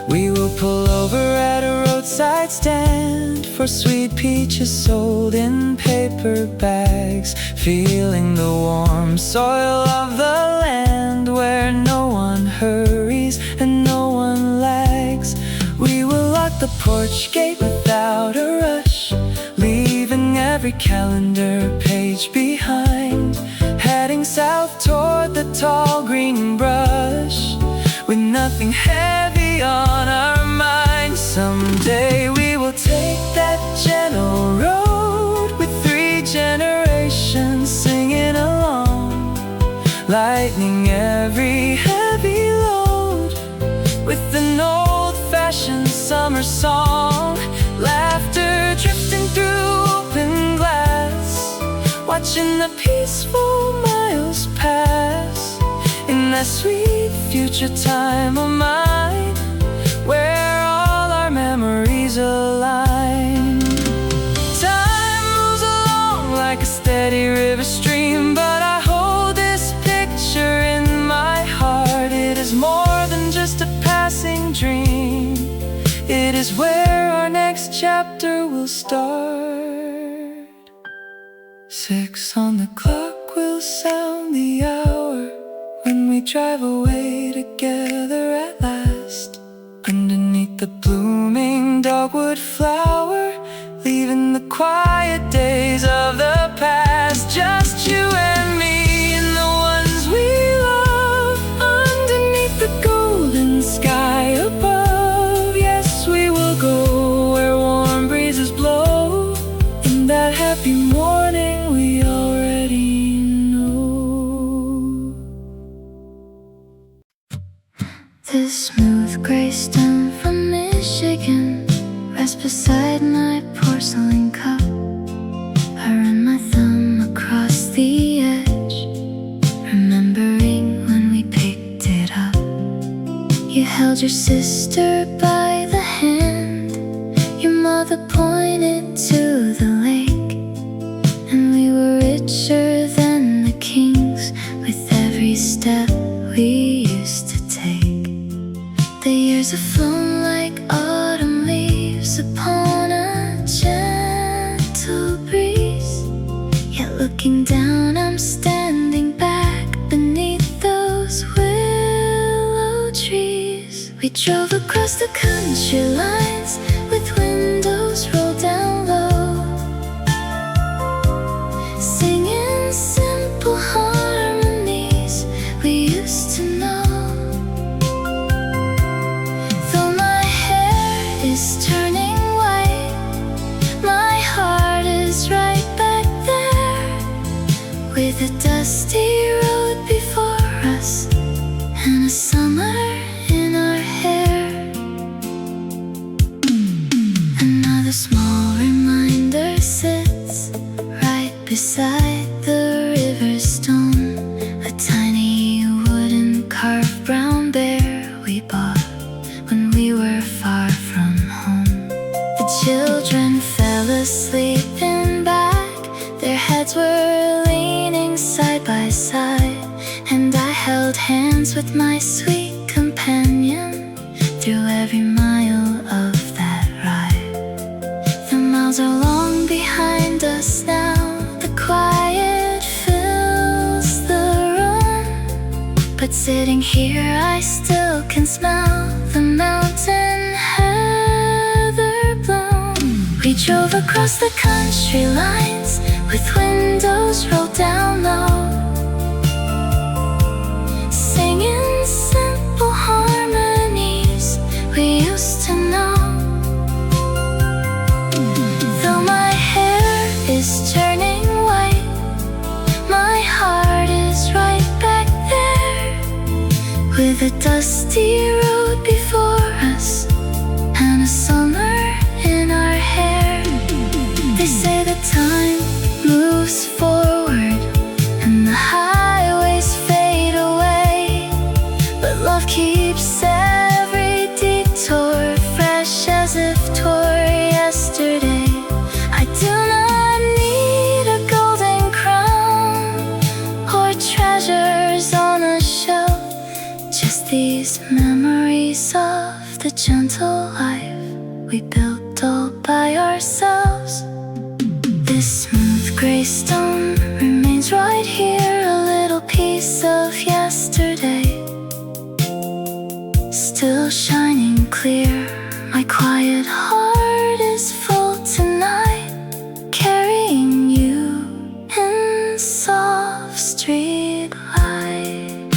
We will pull over at a roadside stand for sweet peaches sold in paper bags, feeling the warm soil of the land where no one hurries and no one lags. We will lock the porch gate without a rush, leaving every calendar page behind, heading south toward the tall green brush, with nothing heavy on our minds. Someday we will take that gentle road, with 3 generations lightening every heavy load with an old-fashioned summer song. Laughter drifting through open glass, watching the peaceful miles pass in that sweet future time of mine, where all our memories align. Time moves along like a steady river stream, but I hold this picture in my heart. It is more than just a passing dream. It is where our next chapter will start. 6 on the clock will sound the hour when we drive away together at last, underneath the blooming dogwood flower, leaving the quiet days of the past. Just you and me and the ones we love, underneath the golden sky above. Yes, we will go where warm breezes blow, in that happy morning we already know.
The smooth gray stone from Michigan rests beside my porcelain cup. I run my thumb across the edge, remembering when we picked it up. You held your sister by the hand, your mother pointed to the lake, and we were richer than the kings with every step we used to take. The years have flown like autumn leaves upon a gentle breeze, yet looking down I'm standing back beneath those willow trees. We drove across the country lines with windows rolled down low, singing simple harmonies we used to know. Though my hair is turning white, my heart is right back there, with a dusty road before us and a summer in our hair. Another small reminder sits right beside the river stone, a tiny wooden carved brown bear we bought when we were far from home. The children fell asleep in back, their heads were leaning side by side, and I held hands with my sweet companion through every mile of that ride. The miles are long behind us now, the quiet fills the room, but sitting here I still can smell the mountain heather bloom. We drove across the country lines with windows rolled down low, singing simple harmonies we used to know. Though my hair is turning white, my heart is right back there, with a dusty road before us and a summer in our hair. They say that time moves forward and the highways fade away, but love keeps every detour fresh as if toward yesterday. I do not need a golden crown or treasures on a shelf, just these memories of the gentle life we built all by ourselves. This smooth gray stone remains right here, a little piece of yesterday, still shining clear. My quiet heart is full tonight, carrying you in soft street light.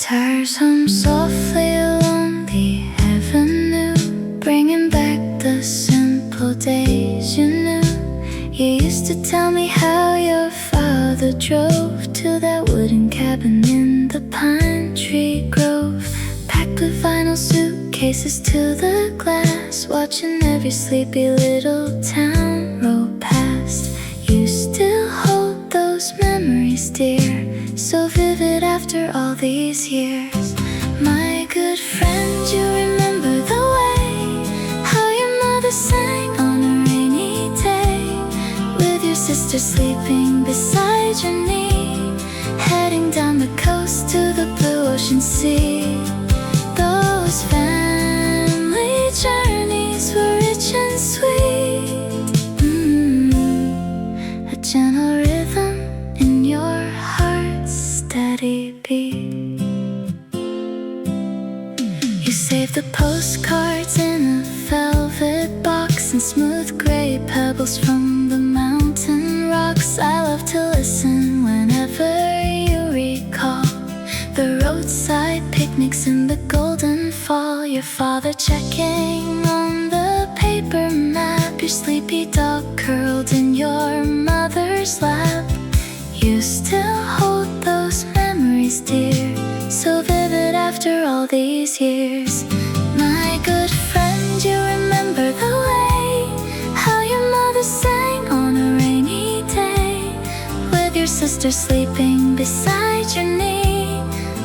Tires hum softly along the avenue, bringing back the simple days you knew. You used to tell me how your father drove to that wooden cabin in the pine tree grove, packed with vinyl suitcases to the glass, watching every sleepy little town roll past. You still hold those memories dear, so vivid after all these years. My good friend, you remember the way how your mother sang on a rainy day, with your sister sleeping beside your knee, heading down the coast to the blue ocean sea. Those family journeys were rich and sweet. A gentle rhythm in your heart's steady beat. You saved the postcards in a velvet box and smooth gray pebbles from the mountain rocks. I love to listen whenever you recall the roadside picnics in the golden fall, your father checking on the paper map, your sleepy dog curled in your mother's lap. You still hold those memories dear, so vivid after all these years. My good friend, you remember the way how your mother sang on a rainy day, with your sister sleeping beside your knee,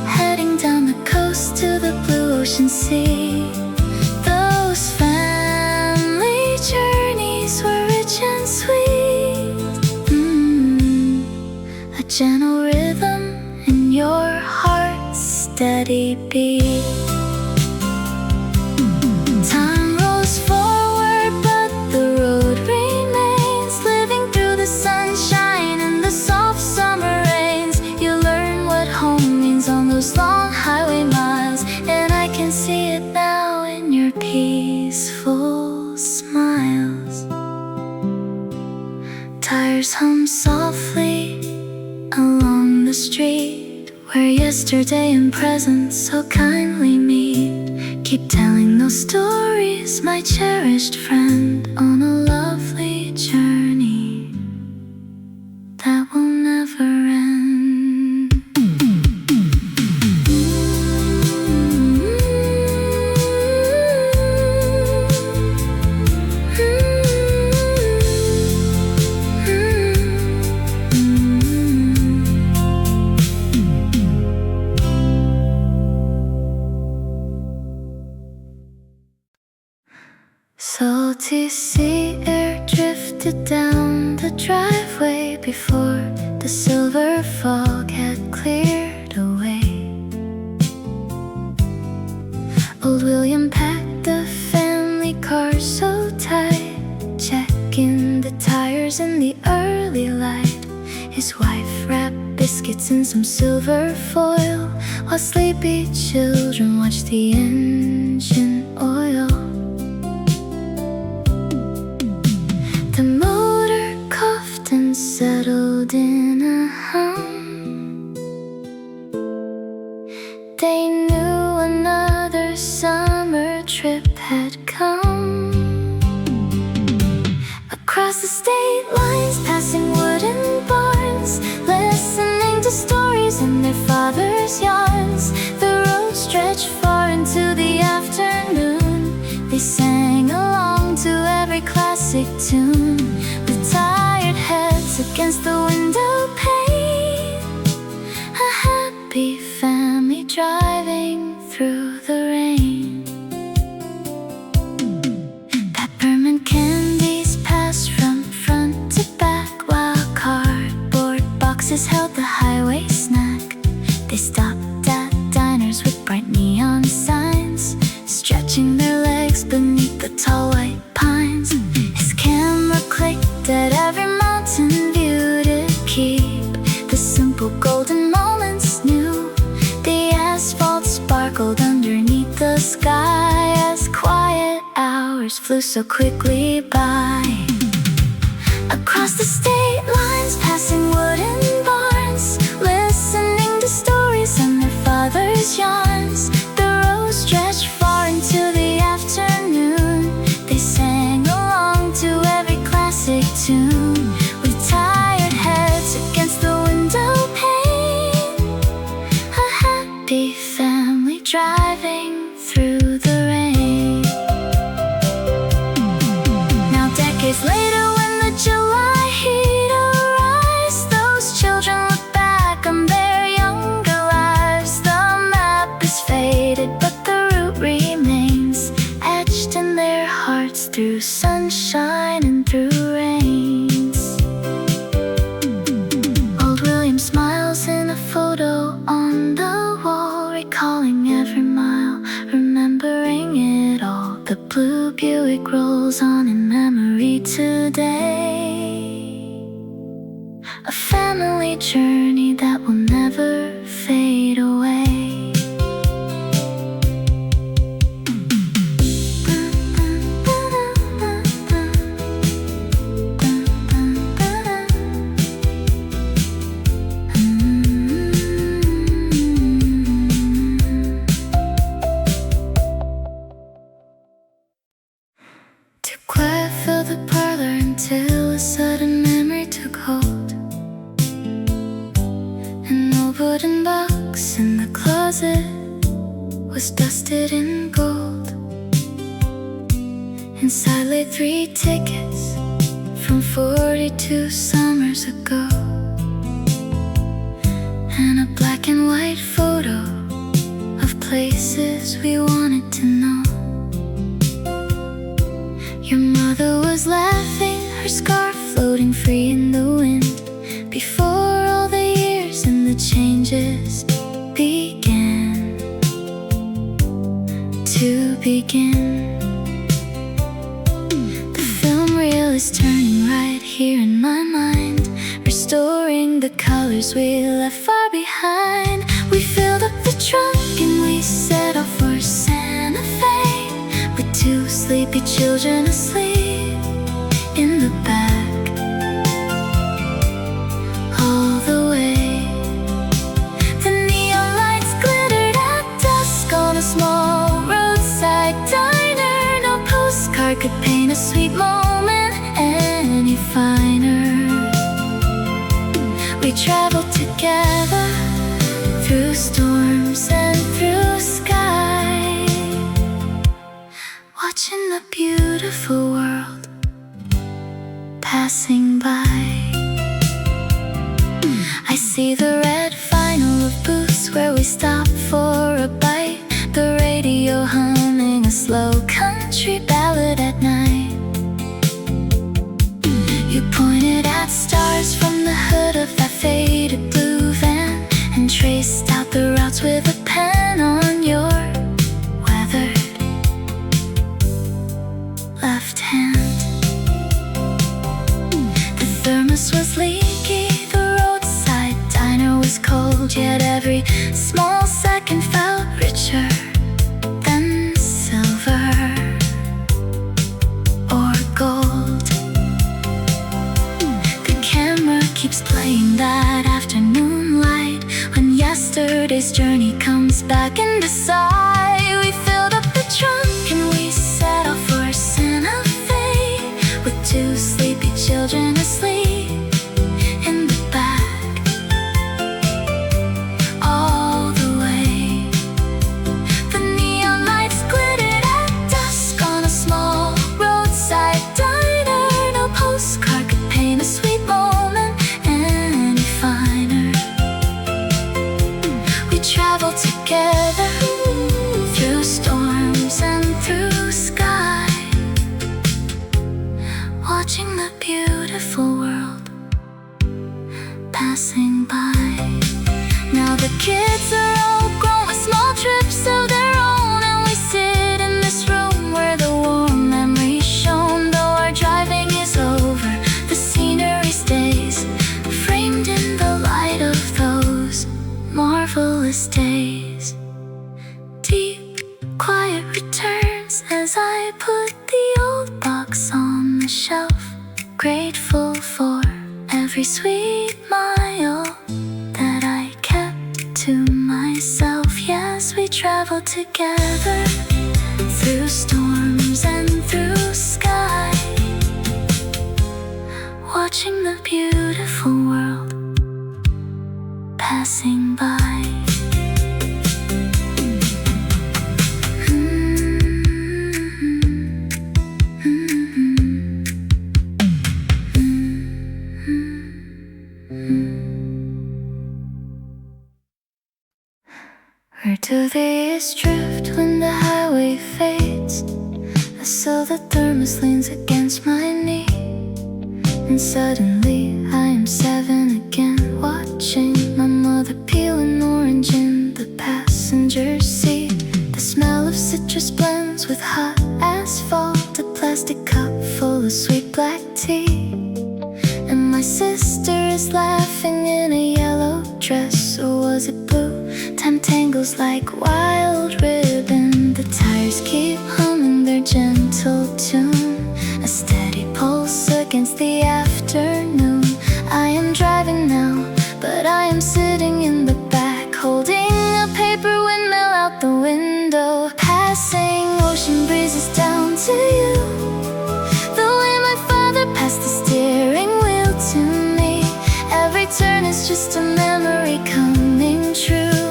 heading down the coast to the blue ocean sea. Those family journeys were rich and sweet. A gentle rhythm in your heart's steady beat. Time rolls forward, but the road remains, living through the sunshine and the soft summer rains. You learn what home means on those long highway miles, and I can see it now in your peaceful smiles. Tires hum softly along the street, where yesterday and present so kindly meet. Keep telling those stories, my cherished friend, on a lovely journey that will never end. Salty sea air drifted down the driveway before the silver fog had cleared away. Old William packed the family car so tight, checking the tires in the early light. His wife wrapped biscuits in some silver foil, while sleepy children watched the engine oil. The motor coughed and settled in a hum. They knew another summer trip had come. Across the state lines, passing wooden barns, listening to stories in their father's yarns. The road stretched far into the afternoon. They sang along to every classic tune, with tired heads against the window pane. A happy family driving through the rain. Peppermint candies passed from front to back, while cardboard boxes held the highway snack. They stopped at diners with bright neon signs, stretching their legs beneath the tall white pines. His camera clicked at every mountain view to keep the simple golden moments new. The asphalt sparkled underneath the sky as quiet hours flew so quickly by. Across the state lines, passing wooden barns, listening to stories in their father's yarns. The road stretched far into the afternoon. They sang along to every classic tune, with tired heads against the window pane. A happy family driving through the rain. Now decades later, when the July heat arrives, those children look back on their younger lives. The map is faded, but the route remains, etched in their hearts through sunshine and through rains. Old William smiles in a photo on the wall, recalling every mile, remembering it all. The blue Buick rolls on in memory today, a family journey that will never fade away. Too quiet filled the parlor until a sudden memory took hold. An old wooden box in the closet was dusted in gold. Inside lay 3 tickets from 42 summers ago, and a black and white photo of places we wanted to know. Your mother was laughing, her scarf floating free in the wind, before all the years and the changes began to begin. The film reel is turning right here in my mind, restoring the colors we left far behind. We filled up the trunk and we set off for Santa Fe, with 2 sleepy children asleep in the back. All the way, the neon lights glittered at dusk on a small roadside diner. No postcard could paint a sweet moment any finer. We traveled together through storms and through sky, watching the beautiful world passing by. I see the red vinyl of booths where we stopped for a bite, the radio humming a slow country ballad at night. You pointed at stars from the hood of that faded blue van, and traced out the routes with a pen on your weathered left hand. The thermos was leaky, the roadside diner was cold, yet every small second felt richer than silver or gold. The camera keeps playing that afternoon light, when yesterday's journey comes back into sight. We filled up the trunk and we set off for Santa Fe, with 2 sleepy children asleep in the back. All the way, the neon lights glittered at dusk on a small roadside diner. No postcard could paint a sweet moment any finer. We traveled together through storms and through sky, watching the beautiful world passing by. Now the kids are all grown with small trips of their own, and we sit in this room where the warm memories shone. Though our driving is over, the scenery stays, framed in the light of those marvelous days. Deep quiet returns as I put the old box on the shelf, grateful for every sweet mile that I kept to myself. Yes, travel together through storms and through sky, watching the beautiful world passing by. Where do these drift when the highway fades? I saw the thermos leans against my knee, and suddenly I am 7 again, watching my mother peel an orange in the passenger seat. The smell of citrus blends with hot asphalt, a plastic cup full of sweet black tea, and my sister is laughing in a yellow dress, or was it blue? Time tangles like wild ribbon. The tires keep humming their gentle tune, a steady pulse against the afternoon. I am driving now, but I am sitting in the back, holding a paper windmill out the window, passing ocean breezes down to you. The way my father passed the steering wheel to me, every turn is just a memory coming true.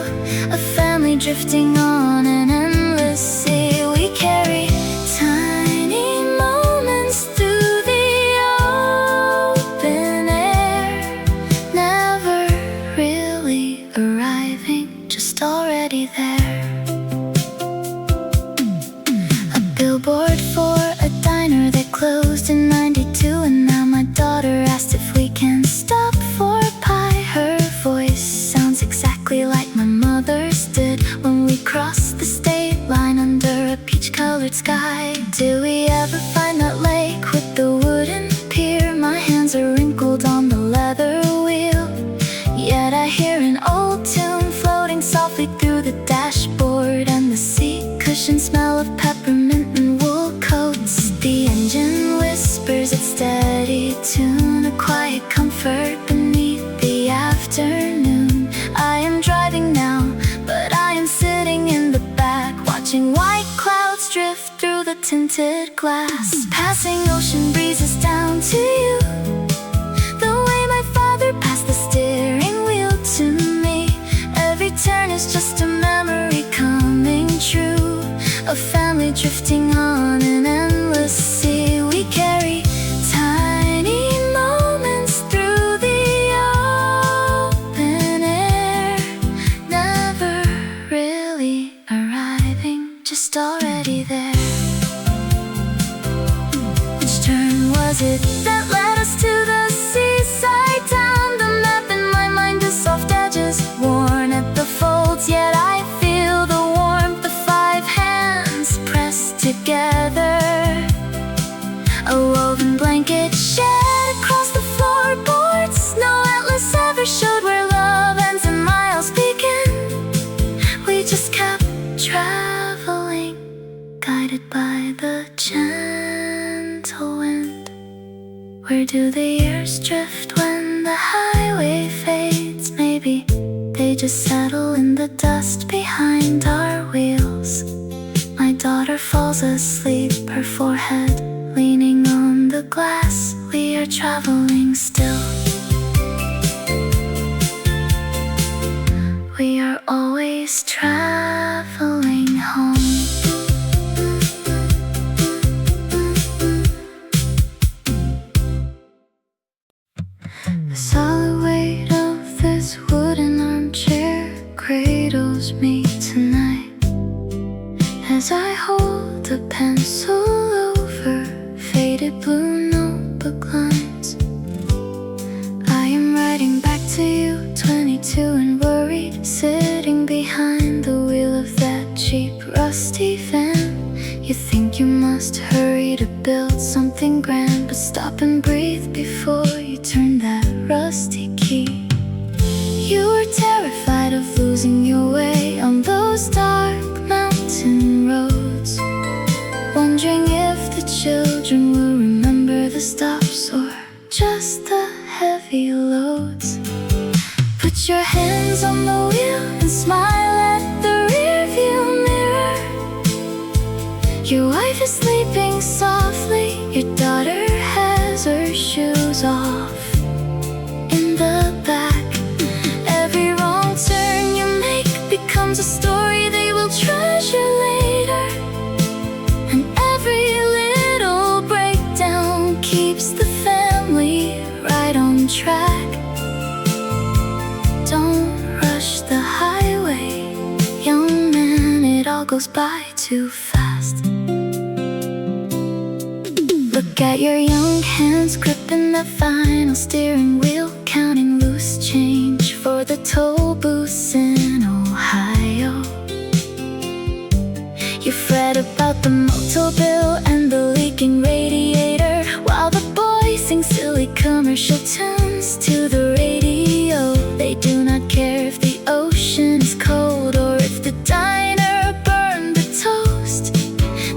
A family drifting on an endless sea. We carry tiny moments through the open air, never really arriving, just already there. A billboard for a diner that closed in '92, and now my daughter asked if we can stop for pie. Her voice sounds exactly like my mother's did when we crossed the state line under a peach-colored sky. Did we ever find that lake with the wooden pier? My hands are wrinkled on the leather wheel, yet I hear an old tune floating softly through the dashboard, and the seat cushions smell of peppermint and wool coats. The engine whispers its steady tune, a quiet comfort beneath the afternoon. I am driving now, but I am sitting in the back, watching white clouds drift through the tinted glass, passing ocean breezes down to you. The way my father passed the steering wheel to me, every turn is just a memory coming true. A family drifting on an endless sea. We carry tiny moments through the open air, never really arriving, just already there. Which turn was it that led us to the seaside town? The map in my mind is soft edges, worn at the folds, yet I feel the warmth of 5 hands pressed together. A woven blanket shed across the floorboards. No atlas ever showed where love ends and miles begin. We just kept traveling, guided by the gentle wind. Where do the years drift when the highway fades? Maybe they just settle in the dust behind our wheels. My daughter falls asleep, her forehead leaning on the glass. We are traveling still. We are always traveling home. The solid weight of this wooden armchair cradles me tonight, as I hold a pencil over faded blue notebook lines. I am writing back to you, 22 and worried, sitting behind the wheel of that cheap rusty van. You think you must hurry to build something grand, but stop and breathe before you turn that rusty key. You were terrified of losing your way on those dark mountain roads, wondering if the children will remember the stops or just the heavy loads. Put your hands on the wheel and smile at the rear view all goes by too fast. Look at your young hands gripping that final steering wheel, counting loose change for the toll booths in Ohio. You fret about the motor bill and the leaking radiator, while the boys sing silly commercial tunes to the radio. They do not care if the ocean is cold or if the diner burned the toast.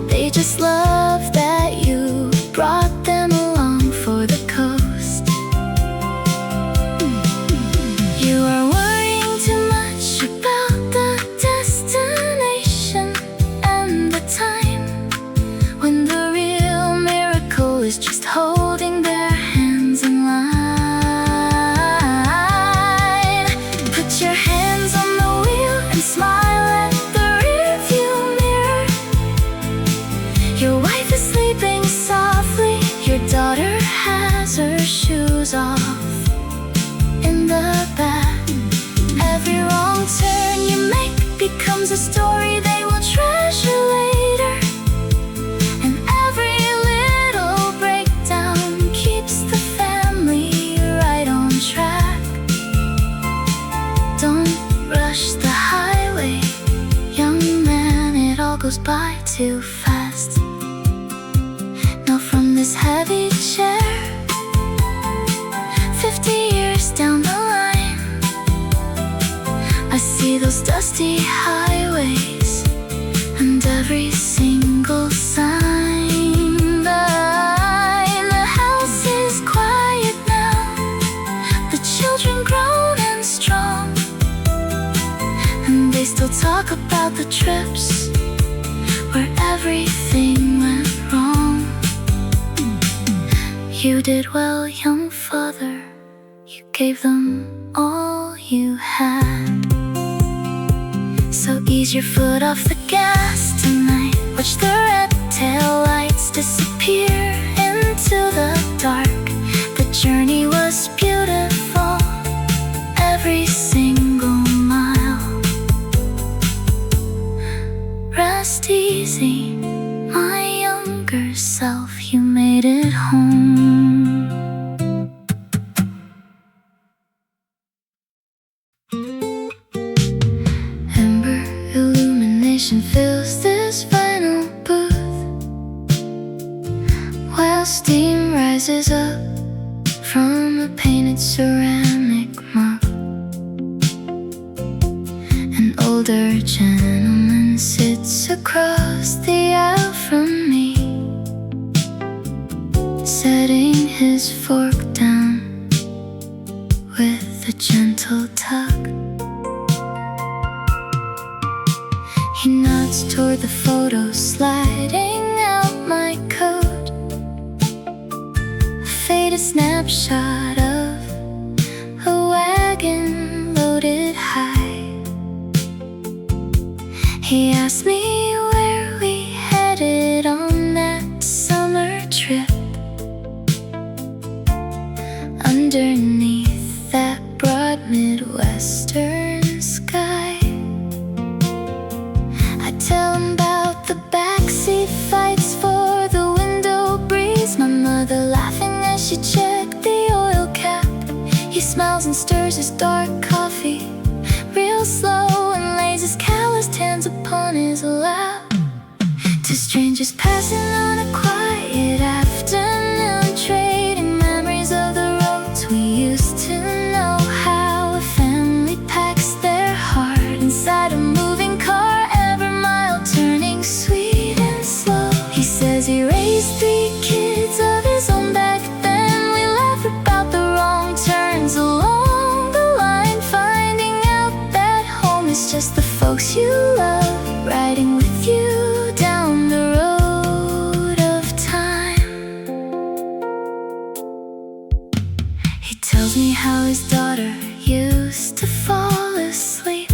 They just love that you brought them along for the coast. You are worrying too much about the destination and the time, when the real miracle is just holding their hands in line. Put your hands on the wheel and smile at the rearview mirror. Your wife is sleeping softly, your daughter has her shoes off in the back. Every wrong turn you make becomes a story they will treasure later, and every little breakdown keeps the family right on track. Don't rush the highway, young man, it all goes by too fast. Now from this heavy chair, 50 years down the line, I see those dusty highways and every single sign. The house is quiet now, the children grown and strong, and they still talk about the trips where everything went wrong. You did well, young father, you gave them all you had. So ease your foot off the gas tonight, watch the red tail lights disappear into the dark. The journey was beautiful, every single mile. Rest easy, my younger self, you made it home. Ember illumination fills this final booth, while steam rises up from a painted ceramic mug. An older gentleman sits across the aisle from me, setting his fork down with a gentle tug. He nods toward the photo sliding out my coat, a faded snapshot of a wagon loaded high. He asked me where we headed on that summer trip. Underneath that broad Midwestern sky, I tell him about the backseat fights for the window breeze, my mother laughing as she checked the oil cap. He smiles and stirs his dark coffee real slow and lays his calloused hands upon his lap. Two strangers passing on a quiet afternoon, trading memories of the roads we used to know. How a family packs their heart inside a moving car, every mile turning sweet and slow. He says he raised 3 kids of his own back then. We laugh about the wrong turns along the line, finding out that home is just the folks you love, riding with you down the road of time. He tells me how his daughter used to fall asleep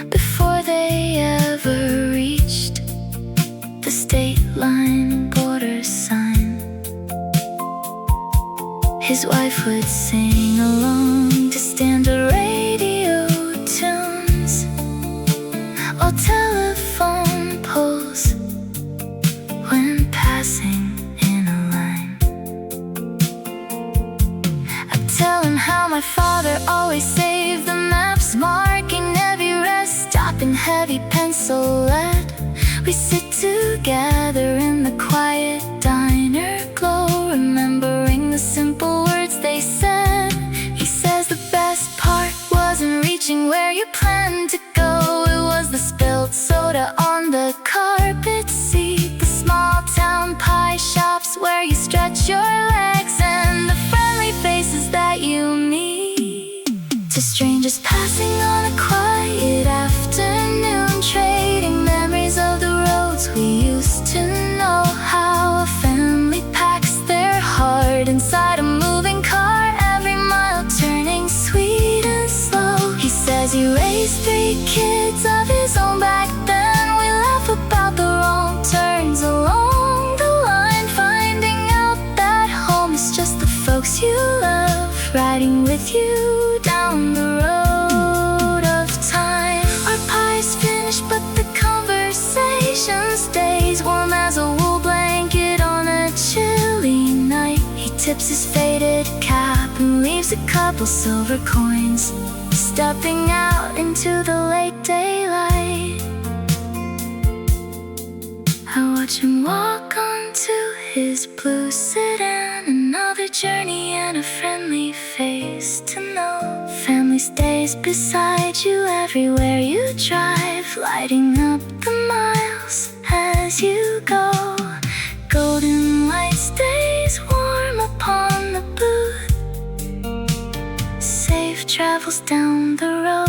before they ever reached the state line border sign. His wife would sing along to standard radio tunes, or tell heavy pencil lead. We sit together in the quiet diner glow, remembering the simple words they said. He says the best part wasn't reaching where you planned to go. It was the spilled soda on the carpet seat, the small town pie shops where you stretch your legs, and the friendly faces that you meet. To strangers passing on a quiet afternoon, trading memories of the roads we used to know. How a family packs their heart inside a moving car, every mile turning sweet and slow. He says he raised 3 kids of his own back then. We laugh about the wrong turns along the line, finding out that home is just the folks you love, riding with you down the road of time. Our pie's finished, but the conversation stays warm as a wool blanket on a chilly night. He tips his faded cap and leaves a couple silver coins, stepping out into the late daylight. I watch him walk onto his blue sedan, another journey and a friendly face to know. Family stays beside you everywhere you drive, lighting up the miles as you go. Golden light stays warm upon the booth, safe travels down the road.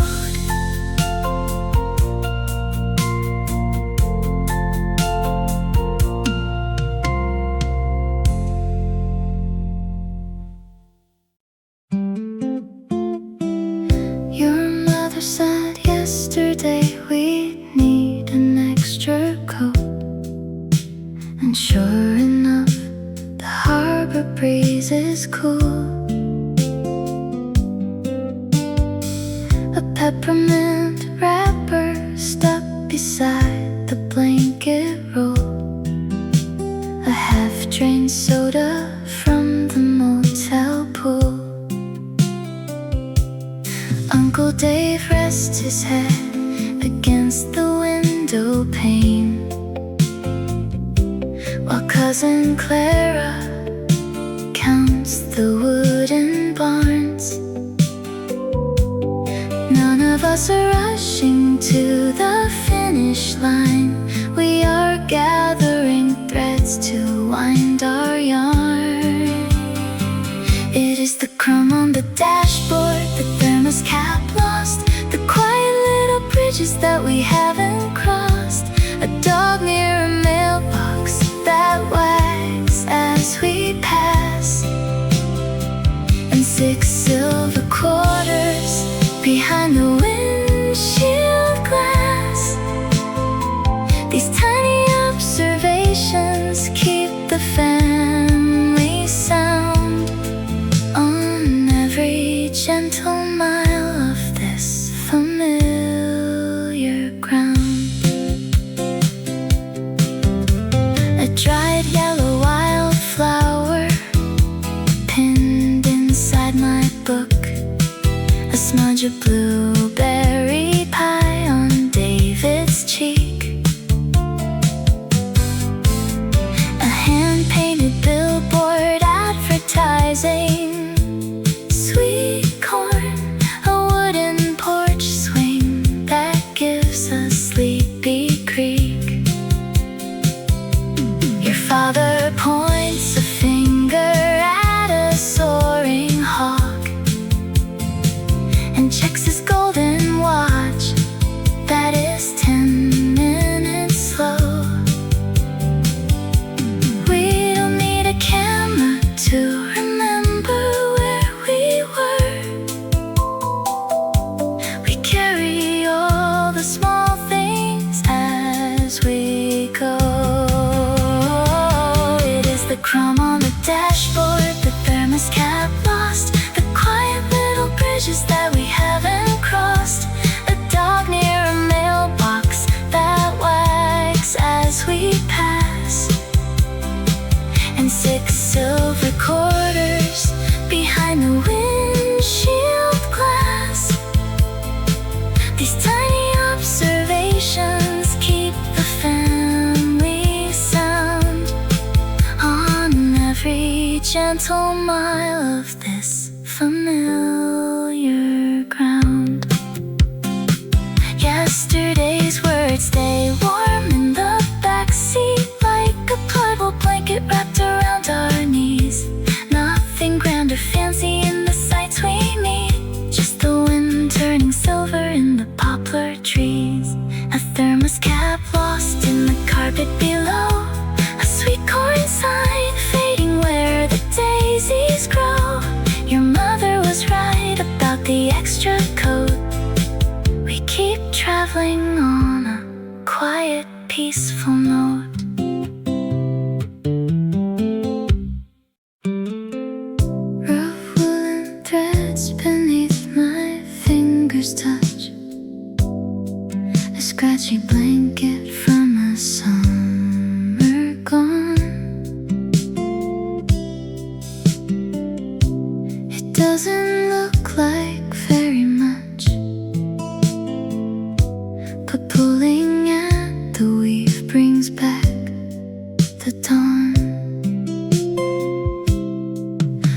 Said yesterday we need an extra coat, and sure enough the harbor breeze is cool. A peppermint wrapper stuck beside the blanket roll, a half-drained soda from the motel pool. Uncle Dave rests his head against the window pane, while Cousin Clara counts the wooden barns. None of us are rushing to the finish line. We are gathering threads to wind our yarn. It is the crumb on the dashboard, the thermos cap lost, the quiet little bridges that we haven't crossed, a dog near a mailbox that wags as we pass, and 6 silver quarters behind the windshield glass. These tiny observations keep the family sound on every gentle mile of this familiar ground. A dried yellow wildflower pinned inside my book, a smudge of blueberry pie on David's cheek, a hand-painted billboard advertising sweet corn, a wooden porch swing that gives a sleepy creak. Your father points a finger at a soaring hawk and checks his golden watch that is 10 minutes slow. We don't need a camera to remember where we were. We carry all the small things as we go. It is the crumb on the dashboard, the thermos cap lost, the quiet little bridges that we haven't crossed, a dog near a mailbox that wags as we pass, and 6 silver quarters behind the windshield glass. These tiny observations mental mile of this familiar ground. Yesterday's words, they warm in the backseat like a purple blanket wrapped around our knees. Nothing grand or fancy in the sights we meet, just the wind turning silver in the poplar trees. A thermos cap lost in the carpet below, a sweet corn sign fading where the daisies grow. Your mother was right about the extra coat. We keep traveling on a quiet, peaceful note. Rough woolen threads beneath my fingers touch a scratchy blanket from a summer gone. It doesn't look like very much, but pulling at the weave brings back the dawn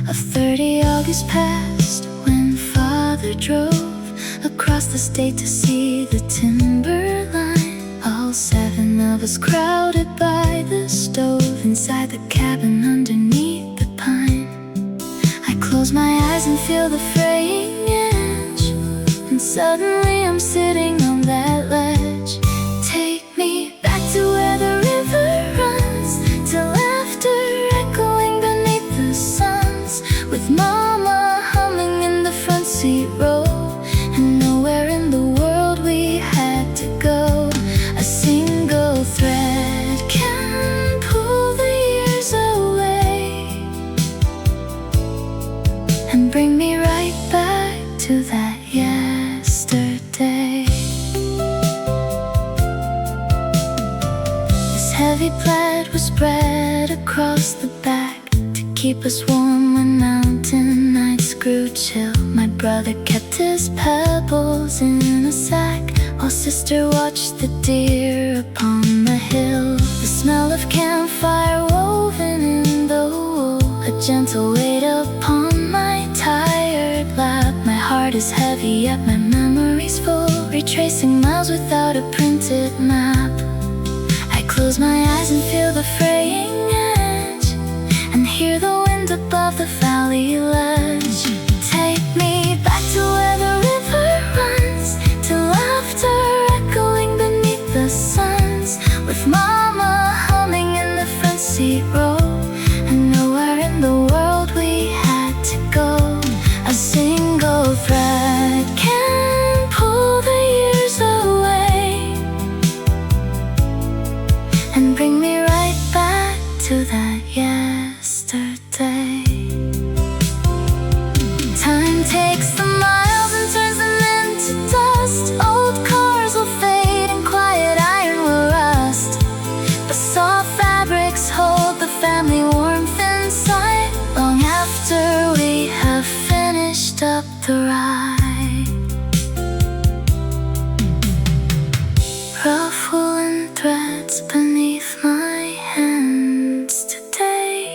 of 30 August past, when Father drove across the state to see the timberline. All 7 of us crowded by the stove inside the cabin underneath the pine. I close my eyes and feel the fraying edge, and suddenly I'm sitting on that ledge. Take me back to where the river runs, to laughter echoing beneath the suns, with Mama humming in the front seat row, and nowhere in the world we had to go. A single thread can pull the years away and bring me right back to that yesterday. This heavy plaid was spread across the back to keep us warm when mountain nights grew chill. My brother kept his pebbles in a sack, while sister watched the deer upon the hill. The smell of campfire woven in the wool, a gentle weight upon my tired lap. My heart is heavy yet my memory's full, retracing miles without a printed map. I close my eyes and feel the fraying edge, and hear the wind above the valley ledge. Take me back to where the river runs, to laughter echoing beneath the suns, with Mama humming in the front seat row, and nowhere in the world we had to go. A single thread can pull the years away and bring me right back to that yesterday. Time takes the miles and turns them into dust. Old cars will fade and quiet iron will rust, but soft fabrics hold the family warmth inside, long after we have finished up the ride. Rough woolen threads beneath my hands today,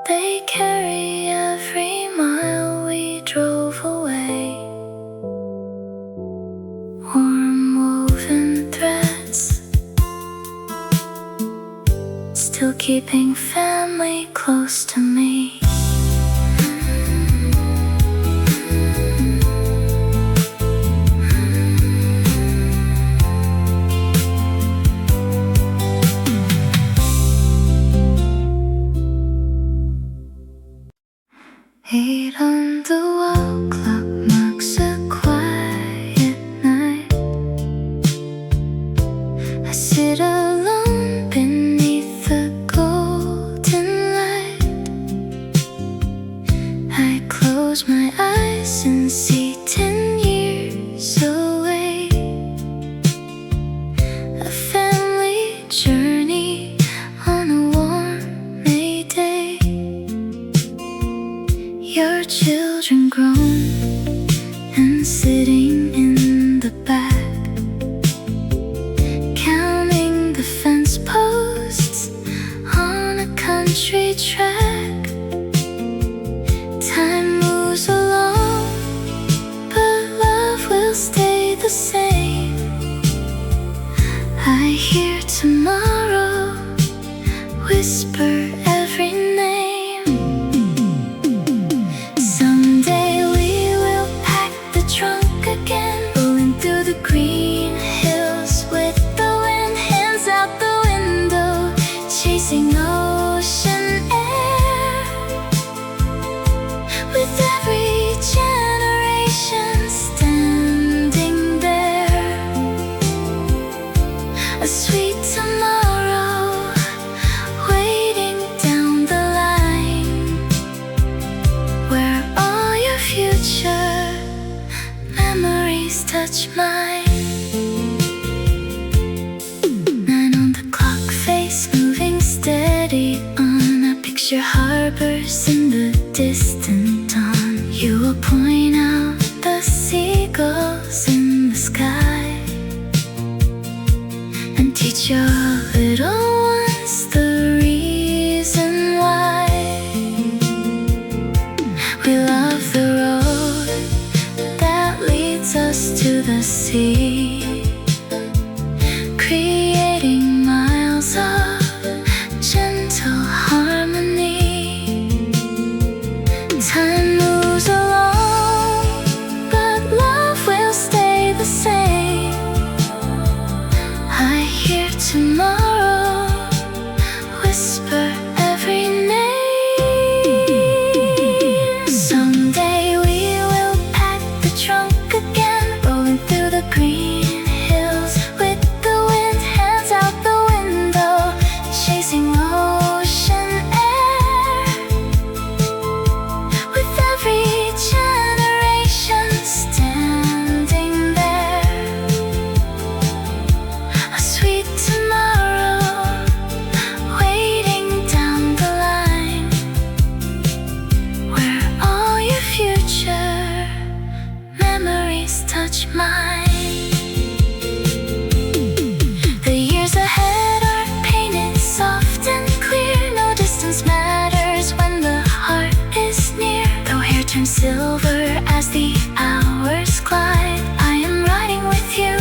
they carry every mile we drove away. Warm woven threads, still keeping family close to me. Eight on the wall clock marks a quiet night. I sit alone beneath the golden light. the same. I hear tomorrow whisper every name. Someday we will pack the trunk again, rolling through the green hills with the wind, hands out the window, chasing ocean air. With every generation standing there, a sweet tomorrow waiting down the line, where all your future memories touch mine. 9 on the clock face, moving steady on. I picture harbors in the distant dawn. You will point out the seagulls in the sky and teach your little ones the reason why we love the road that leads us to the sea, creating miles of gentle harmony. Time moves along, but love will stay the same. I hear tomorrow whisper every name. Someday we will pack the trunk again, rolling through the green hills with the wind, hands out the window, chasing ocean air. With every generation standing there, a sweet tomorrow waiting down the line, where all your future memories touch mine. The years ahead are painted soft and clear. No distance matters when the heart is near. Though hair turns silver as the hours glide, I am riding with you,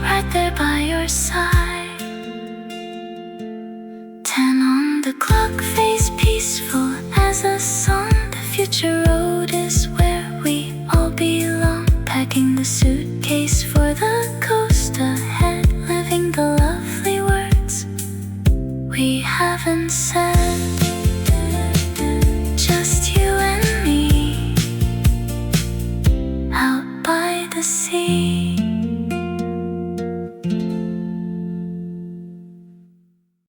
right there by your side. 10 on the clock, face peaceful as a song. The future road is where we all belong, packing the suit